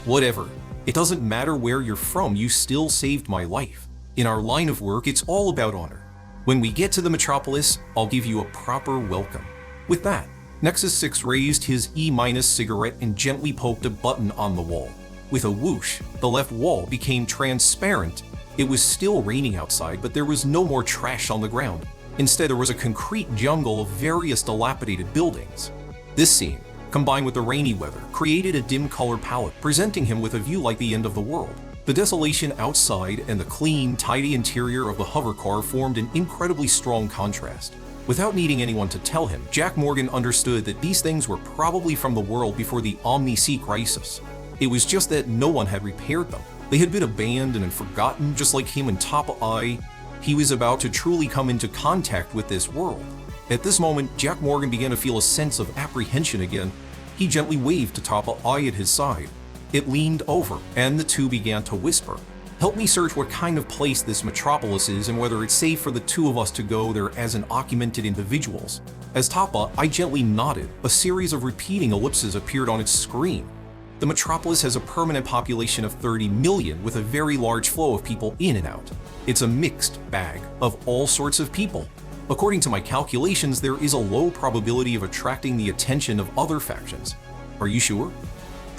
A: "Whatever. It doesn't matter where you're from, you still saved my life. In our line of work, it's all about honor. When we get to the metropolis, I'll give you a proper welcome." With that, Nexus 6 raised his E- cigarette and gently poked a button on the wall. With a whoosh, the left wall became transparent. It was still raining outside, but there was no more trash on the ground. Instead, there was a concrete jungle of various dilapidated buildings. This scene, combined with the rainy weather, created a dim color palette, presenting him with a view like the end of the world. The desolation outside and the clean, tidy interior of the hover car formed an incredibly strong contrast. Without needing anyone to tell him, Jack Morgan understood that these things were probably from the world before the Omnic-style crisis. It was just that no one had repaired them. They had been abandoned and forgotten, just like him and Tapa I. He was about to truly come into contact with this world. At this moment, Jack Morgan began to feel a sense of apprehension again. He gently waved to Tapa I at his side. It leaned over, and the two began to whisper. Help me search what kind of place this metropolis is and whether it's safe for the two of us to go there as augmented individuals. As Tapa, I gently nodded. A series of repeating ellipses appeared on its screen. The metropolis has a permanent population of 30 million with a very large flow of people in and out. It's a mixed bag of all sorts of people. According to my calculations, there is a low probability of attracting the attention of other factions. Are you sure?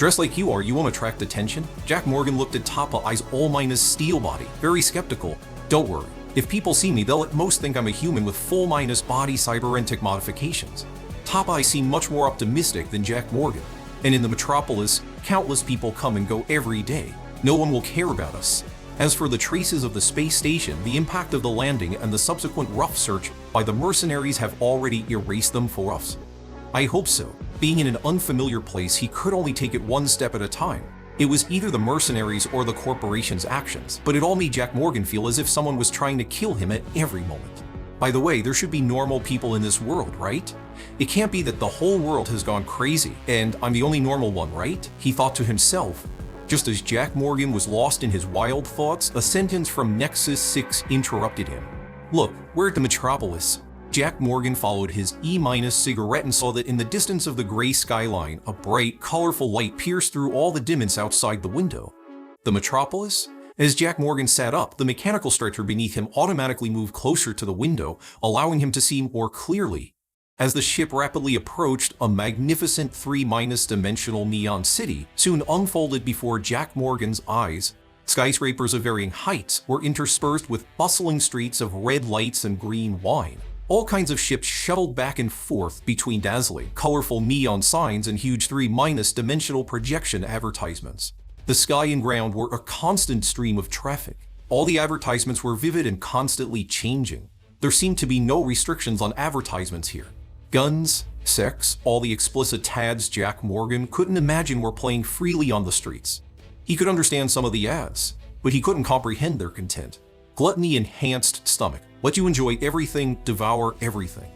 A: Dressed like you are, you won't attract attention? Jack Morgan looked at Tapa I's all-minus steel body, very skeptical. Don't worry. If people see me, they'll at most think I'm a human with full-minus body cybernetic modifications. Tapa I seemed much more optimistic than Jack Morgan. And in the metropolis, countless people come and go every day. No one will care about us. As for the traces of the space station, the impact of the landing and the subsequent rough search by the mercenaries have already erased them for us. I hope so. Being in an unfamiliar place, he could only take it one step at a time. It was either the mercenaries or the corporation's actions, but it all made Jack Morgan feel as if someone was trying to kill him at every moment. By the way, there should be normal people in this world, right? It can't be that the whole world has gone crazy, and I'm the only normal one, right? He thought to himself. Just as Jack Morgan was lost in his wild thoughts, a sentence from Nexus 6 interrupted him. Look, we're at the metropolis. Jack Morgan followed his E- cigarette and saw that in the distance of the gray skyline, a bright, colorful light pierced through all the dimments outside the window. The metropolis? As Jack Morgan sat up, the mechanical structure beneath him automatically moved closer to the window, allowing him to see more clearly. As the ship rapidly approached, a magnificent 3-dimensional neon city soon unfolded before Jack Morgan's eyes. Skyscrapers of varying heights were interspersed with bustling streets of red lights and green wine. All kinds of ships shuttled back and forth between dazzling, colorful neon signs and huge 3-dimensional projection advertisements. The sky and ground were a constant stream of traffic. All the advertisements were vivid and constantly changing. There seemed to be no restrictions on advertisements here. Guns, sex, all the explicit tags Jack Morgan couldn't imagine were playing freely on the streets. He could understand some of the ads, but he couldn't comprehend their content. Gluttony-enhanced stomach. Let you enjoy everything, devour everything.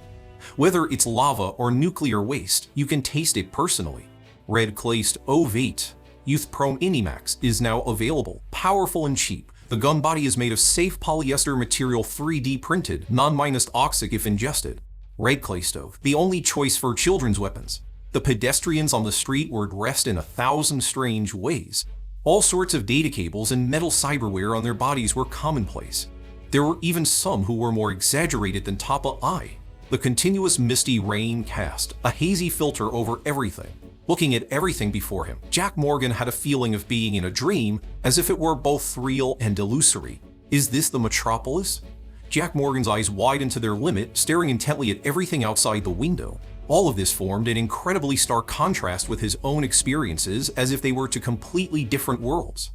A: Whether it's lava or nuclear waste, you can taste it personally. Red-claced ovate. Youth-prone Inimax is now available, powerful and cheap. The gun body is made of safe polyester material 3D printed, non-toxic if ingested. Red clay stove, the only choice for children's weapons. The pedestrians on the street were dressed in 1,000 strange ways. All sorts of data cables and metal cyberware on their bodies were commonplace. There were even some who were more exaggerated than Tapa I. The continuous misty rain cast a hazy filter over everything. Looking at everything before him, Jack Morgan had a feeling of being in a dream, as if it were both real and illusory. Is this the metropolis? Jack Morgan's eyes widened to their limit, staring intently at everything outside the window. All of this formed an incredibly stark contrast with his own experiences, as if they were two completely different worlds.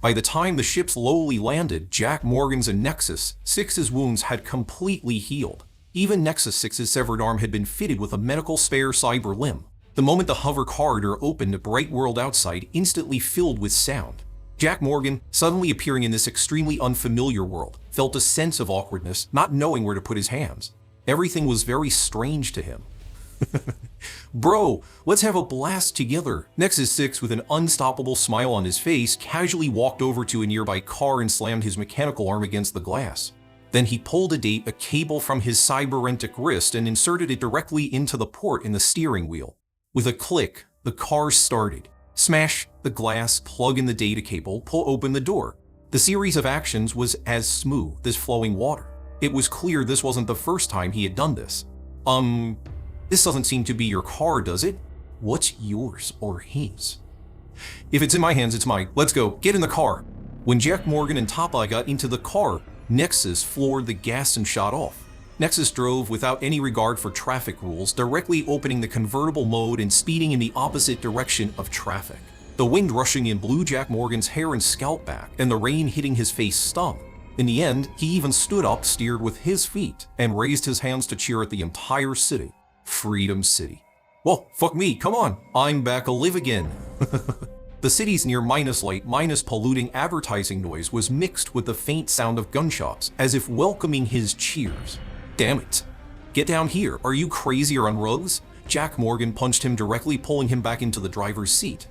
A: By the time the ship slowly landed, Jack Morgan's and Nexus 6's wounds had completely healed. Even Nexus 6's severed arm had been fitted with a medical spare cyber limb. The moment the hover corridor opened, a bright world outside instantly filled with sound. Jack Morgan, suddenly appearing in this extremely unfamiliar world, felt a sense of awkwardness, not knowing where to put his hands. Everything was very strange to him. Bro, let's have a blast together. Nexus 6, with an unstoppable smile on his face, casually walked over to a nearby car and slammed his mechanical arm against the glass. Then he pulled a cable from his cybernetic wrist and inserted it directly into the port in the steering wheel. With a click, the car started. Smash the glass, plug in the data cable, pull open the door. The series of actions was as smooth as flowing water. It was clear this wasn't the first time he had done this. This doesn't seem to be your car, does it? What's yours or his? If it's in my hands, it's mine. Let's go. Get in the car. When Jack Morgan and Tapa got into the car, Nexus floored the gas and shot off. Nexus drove without any regard for traffic rules, directly opening the convertible mode and speeding in the opposite direction of traffic. The The wind rushing in blew Jack Morgan's hair and scalp back, and the rain hitting his face stung. In the end, he even stood up, steered with his feet, and raised his hands to cheer at the entire city. Freedom City. Well, fuck me, come on, I'm back alive again. The city's near minus light, minus polluting advertising noise was mixed with the faint sound of gunshots, as if welcoming his cheers. Damn it. Get down here, are you crazy or on drugs? Jack Morgan punched him directly, pulling him back into the driver's seat.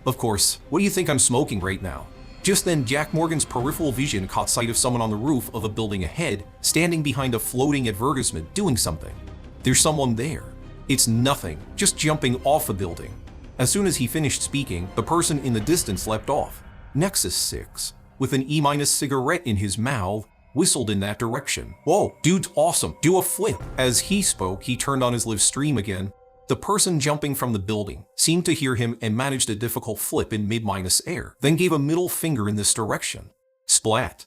A: Of course, what do you think I'm smoking right now? Just then, Jack Morgan's peripheral vision caught sight of someone on the roof of a building ahead, standing behind a floating advertisement doing something. There's someone there. It's nothing, just jumping off a building. As soon as he finished speaking, the person in the distance leapt off. Nexus 6, with an E- cigarette in his mouth, whistled in that direction. Whoa, dude's awesome, do a flip. As he spoke, he turned on his live stream again. The person jumping from the building seemed to hear him and managed a difficult flip in mid-air, then gave a middle finger in this direction. Splat.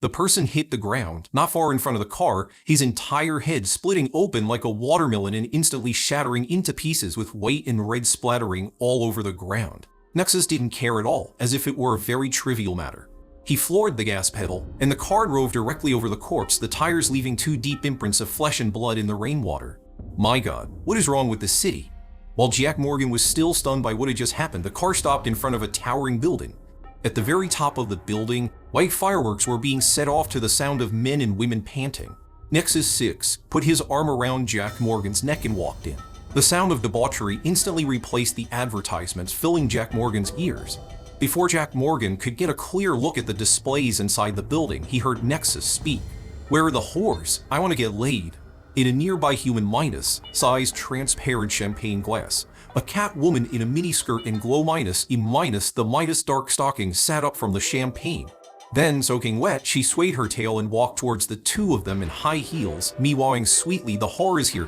A: The person hit the ground, not far in front of the car, his entire head splitting open like a watermelon and instantly shattering into pieces with white and red splattering all over the ground. Nexus didn't care at all, as if it were a very trivial matter. He floored the gas pedal, and the car drove directly over the corpse, the tires leaving 2 deep imprints of flesh and blood in the rainwater. My god, what is wrong with the city? While Jack Morgan was still stunned by what had just happened, the car stopped in front of a towering building. At the very top of the building, white fireworks were being set off to the sound of men and women panting. Nexus 6 put his arm around Jack Morgan's neck and walked in. The sound of debauchery instantly replaced the advertisements, filling Jack Morgan's ears. Before Jack Morgan could get a clear look at the displays inside the building, he heard Nexus speak. Where are the whores? I want to get laid. In a nearby human-sized transparent champagne glass, a cat woman in a miniskirt and glow the Midas dark stockings sat up from the champagne. Then, soaking wet, she swayed her tail and walked towards the 2 of them in high heels, meowing sweetly. The whore is here.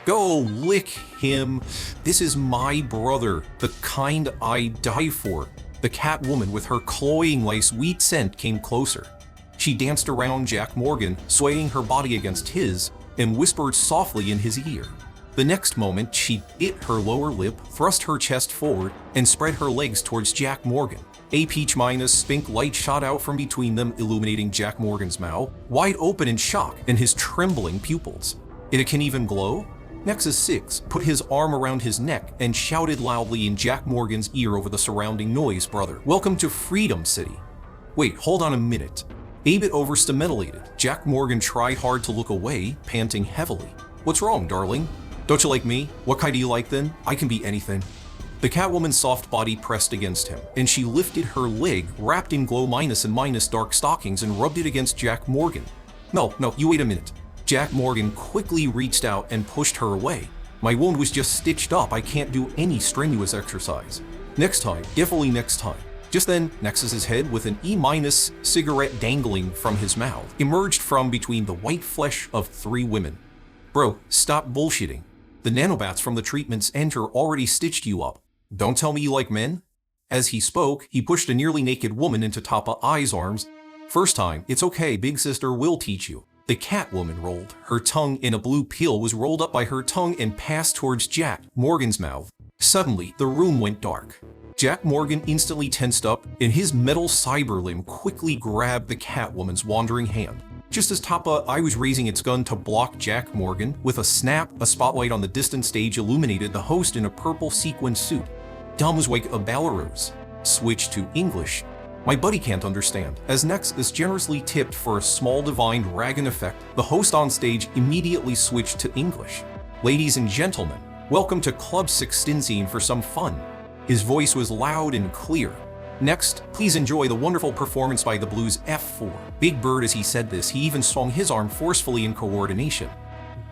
A: Go lick him. This is my brother, the kind I die for. The cat woman with her cloying sweet scent came closer. She danced around Jack Morgan, swaying her body against his, and whispered softly in his ear. The next moment, she bit her lower lip, thrust her chest forward, and spread her legs towards Jack Morgan. A peach-pink light shot out from between them, illuminating Jack Morgan's mouth, wide open in shock, and his trembling pupils. It can even glow? Nexus 6 put his arm around his neck and shouted loudly in Jack Morgan's ear over the surrounding noise, brother, welcome to Freedom City. Wait, hold on a minute. A bit overstimulated, Jack Morgan tried hard to look away, panting heavily. What's wrong, darling? Don't you like me? What kind do you like then? I can be anything. The Catwoman's soft body pressed against him, and she lifted her leg, wrapped in glow and dark stockings, and rubbed it against Jack Morgan. No, you wait a minute. Jack Morgan quickly reached out and pushed her away. My wound was just stitched up, I can't do any strenuous exercise. Next time, definitely next time. Just then, Nexus's head, with an E- cigarette dangling from his mouth, emerged from between the white flesh of 3 women. Bro, stop bullshitting. The nanobats from the treatment center already stitched you up. Don't tell me you like men? As he spoke, he pushed a nearly naked woman into Tapa I's arms. First time, it's okay, big sister will teach you. The Catwoman rolled. Her tongue in a blue peel was rolled up by her tongue and passed towards Jack Morgan's mouth. Suddenly, the room went dark. Jack Morgan instantly tensed up, and his metal cyber limb quickly grabbed the Catwoman's wandering hand. Just as Tapa I was raising its gun to block Jack Morgan, with a snap, a spotlight on the distant stage illuminated the host in a purple sequin suit. Dumb as like a Belarus. Switch to English. My buddy can't understand. As Nexus generously tipped for a small divine dragon effect, the host on stage immediately switched to English. Ladies and gentlemen, welcome to Club 16 for some fun. His voice was loud and clear. Next, please enjoy the wonderful performance by the Blues F4. Big Bird. As he said this, he even swung his arm forcefully in coordination.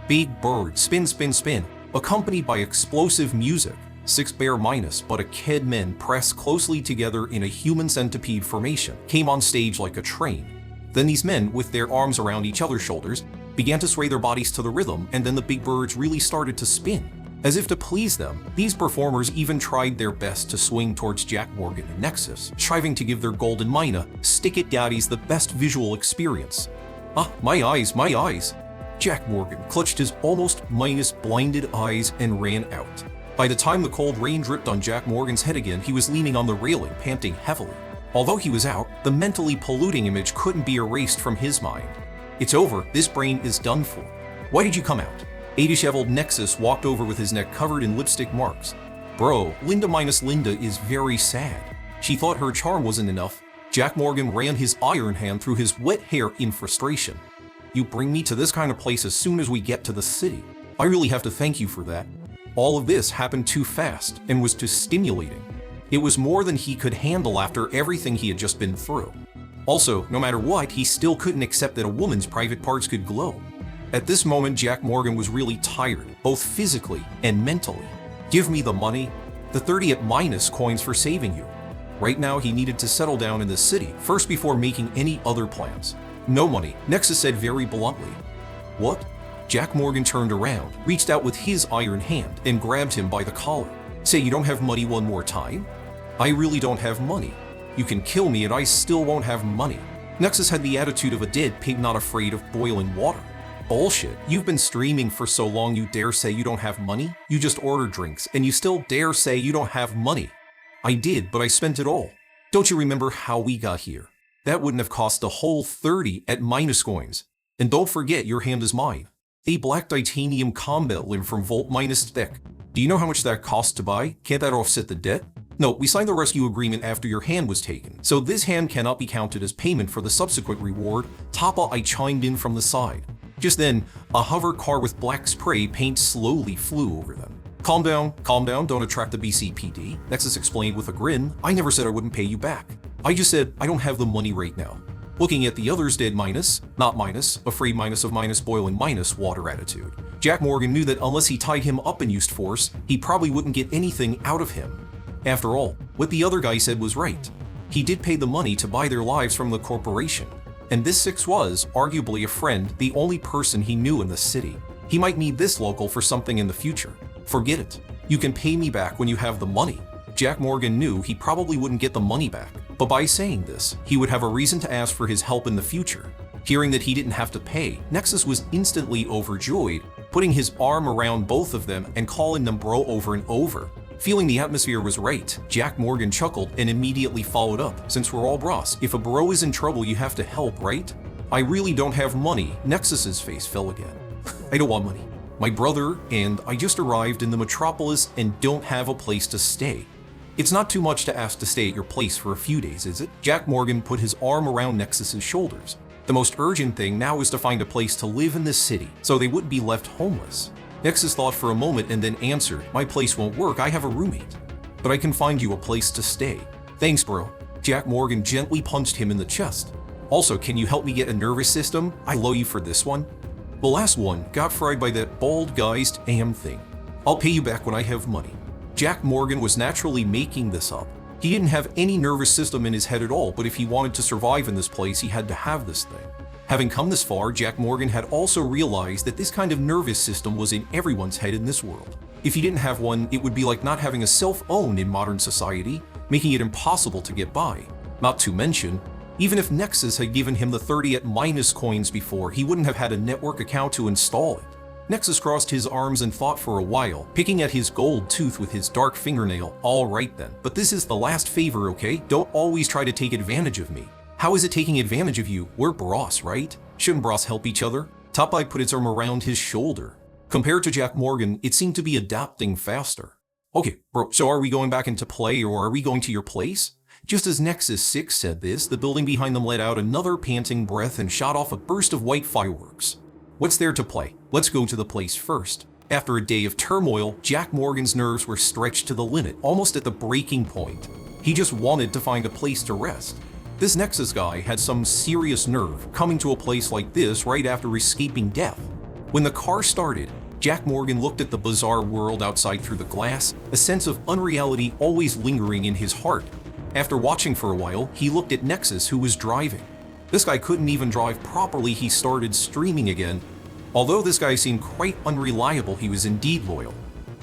A: Big Bird, spin, spin, spin, accompanied by explosive music. 6 bear minus, but a kid men pressed closely together in a human centipede formation, came on stage like a train. Then these men, with their arms around each other's shoulders, began to sway their bodies to the rhythm, and then the Big Birds really started to spin. As if to please them, these performers even tried their best to swing towards Jack Morgan and Nexus, striving to give their golden mina, stick-it daddies the best visual experience. Ah, my eyes, my eyes! Jack Morgan clutched his almost blinded eyes and ran out. By the time the cold rain dripped on Jack Morgan's head again, he was leaning on the railing, panting heavily. Although he was out, the mentally polluting image couldn't be erased from his mind. It's over, this brain is done for. Why did you come out? A disheveled Nexus walked over with his neck covered in lipstick marks. Bro, Linda minus Linda is very sad. She thought her charm wasn't enough. Jack Morgan ran his iron hand through his wet hair in frustration. You bring me to this kind of place as soon as we get to the city. I really have to thank you for that. All of this happened too fast and was too stimulating. It was more than he could handle after everything he had just been through. Also, no matter what, he still couldn't accept that a woman's private parts could glow. At this moment, Jack Morgan was really tired, both physically and mentally. Give me the money, the 30 at minus coins for saving you. Right now, he needed to settle down in the city first before making any other plans. No money, Nexus said very bluntly. What? Jack Morgan turned around, reached out with his iron hand, and grabbed him by the collar. Say you don't have money one more time? I really don't have money. You can kill me and I still won't have money. Nexus had the attitude of a dead pig not afraid of boiling water. Bullshit. You've been streaming for so long you dare say you don't have money? You just order drinks and you still dare say you don't have money. I did, but I spent it all. Don't you remember how we got here? That wouldn't have cost a whole 30 at minus coins. And don't forget your hand is mine. A black titanium combat limb from Volt minus Tech. Do you know how much that costs to buy? Can't that offset the debt? No, we signed the rescue agreement after your hand was taken, so this hand cannot be counted as payment for the subsequent reward. Tapa, I chimed in from the side. Just then, a hover car with black spray paint slowly flew over them. Calm down, don't attract the BCPD, Nexus explained with a grin. I never said I wouldn't pay you back. I just said I don't have the money right now. Looking at the others dead minus, not minus, afraid minus of minus boiling minus water attitude. Jack Morgan knew that unless he tied him up and used force, he probably wouldn't get anything out of him. After all, what the other guy said was right. He did pay the money to buy their lives from the corporation. And this Six was, arguably a friend, the only person he knew in the city. He might need this local for something in the future. Forget it. You can pay me back when you have the money. Jack Morgan knew he probably wouldn't get the money back, but by saying this, he would have a reason to ask for his help in the future. Hearing that he didn't have to pay, Nexus was instantly overjoyed, putting his arm around both of them and calling them bro over and over. Feeling the atmosphere was right, Jack Morgan chuckled and immediately followed up. Since we're all bros, if a bro is in trouble, you have to help, right? I really don't have money. Nexus's face fell again. I don't want money. My brother and I just arrived in the metropolis and don't have a place to stay. It's not too much to ask to stay at your place for a few days, is it? Jack Morgan put his arm around Nexus's shoulders. The most urgent thing now is to find a place to live in this city, so they wouldn't be left homeless. Nexus thought for a moment and then answered, my place won't work, I have a roommate. But I can find you a place to stay. Thanks, bro. Jack Morgan gently punched him in the chest. Also, can you help me get a nervous system? I owe you for this one. The last one got fried by that bald-guised AM thing. I'll pay you back when I have money. Jack Morgan was naturally making this up. He didn't have any nervous system in his head at all, but if he wanted to survive in this place, he had to have this thing. Having come this far, Jack Morgan had also realized that this kind of nervous system was in everyone's head in this world. If he didn't have one, it would be like not having a cell phone in modern society, making it impossible to get by. Not to mention, even if Nexus had given him the 30 at minus coins before, he wouldn't have had a network account to install it. Nexus crossed his arms and thought for a while, picking at his gold tooth with his dark fingernail. All right then, but this is the last favor, okay? Don't always try to take advantage of me. How is it taking advantage of you? We're bros, right? Shouldn't bros help each other? Top Eye put its arm around his shoulder. Compared to Jack Morgan, it seemed to be adapting faster. Okay, bro, so are we going back into play or are we going to your place? Just as Nexus 6 said this, the building behind them let out another panting breath and shot off a burst of white fireworks. What's there to play? Let's go to the place first. After a day of turmoil, Jack Morgan's nerves were stretched to the limit, almost at the breaking point. He just wanted to find a place to rest. This Nexus guy had some serious nerve coming to a place like this right after escaping death. When the car started, Jack Morgan looked at the bizarre world outside through the glass, a sense of unreality always lingering in his heart. After watching for a while, he looked at Nexus, who was driving. This guy couldn't even drive properly. He started streaming again. Although this guy seemed quite unreliable, he was indeed loyal.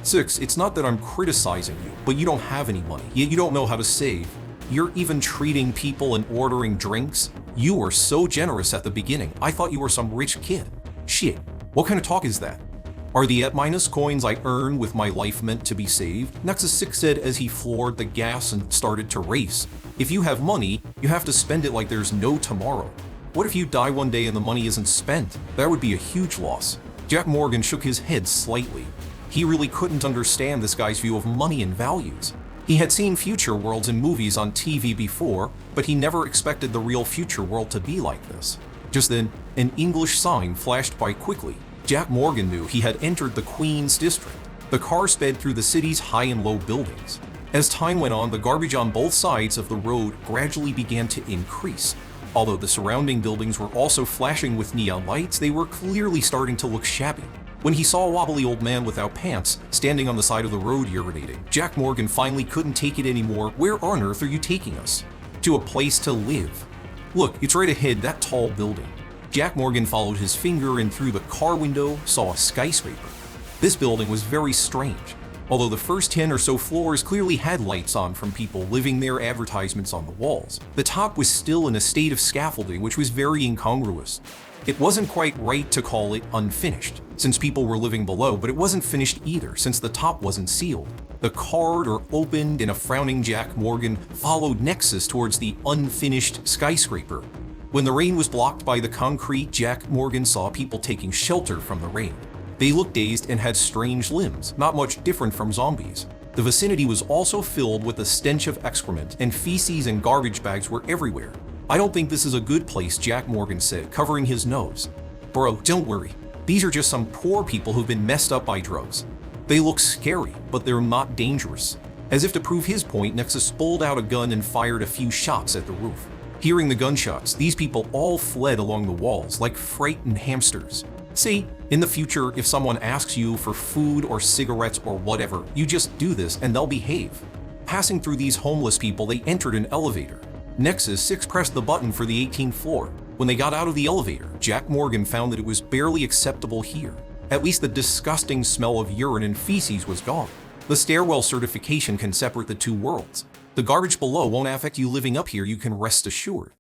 A: 6, it's not that I'm criticizing you, but you don't have any money, yet you don't know how to save. You're even treating people and ordering drinks? You were so generous at the beginning. I thought you were some rich kid. Shit, what kind of talk is that? Are the at-minus coins I earn with my life meant to be saved? Nexus 6 said as he floored the gas and started to race. If you have money, you have to spend it like there's no tomorrow. What if you die one day and the money isn't spent? That would be a huge loss. Jack Morgan shook his head slightly. He really couldn't understand this guy's view of money and values. He had seen future worlds in movies on TV before, but he never expected the real future world to be like this. Just then, an English sign flashed by quickly. Jack Morgan knew he had entered the Queen's District. The car sped through the city's high and low buildings. As time went on, the garbage on both sides of the road gradually began to increase. Although the surrounding buildings were also flashing with neon lights, they were clearly starting to look shabby. When he saw a wobbly old man without pants standing on the side of the road urinating, Jack Morgan finally couldn't take it anymore. Where on earth are you taking us? To a place to live. Look, it's right ahead, that tall building. Jack Morgan followed his finger and through the car window saw a skyscraper. This building was very strange. Although the first 10 or so floors clearly had lights on from people living there, advertisements on the walls, the top was still in a state of scaffolding which was very incongruous. It wasn't quite right to call it unfinished, since people were living below, but it wasn't finished either, since the top wasn't sealed. The corridor opened and a frowning Jack Morgan followed Nexus towards the unfinished skyscraper. When the rain was blocked by the concrete, Jack Morgan saw people taking shelter from the rain. They looked dazed and had strange limbs, not much different from zombies. The vicinity was also filled with the stench of excrement, and feces and garbage bags were everywhere. I don't think this is a good place, Jack Morgan said, covering his nose. Bro, don't worry. These are just some poor people who've been messed up by drugs. They look scary, but they're not dangerous. As if to prove his point, Nexus pulled out a gun and fired a few shots at the roof. Hearing the gunshots, these people all fled along the walls like frightened hamsters. See, in the future, if someone asks you for food or cigarettes or whatever, you just do this and they'll behave. Passing through these homeless people, they entered an elevator. Nexus 6 pressed the button for the 18th floor. When they got out of the elevator, Jack Morgan found that it was barely acceptable here. At least the disgusting smell of urine and feces was gone. The stairwell certification can separate the two worlds. The garbage below won't affect you living up here, you can rest assured.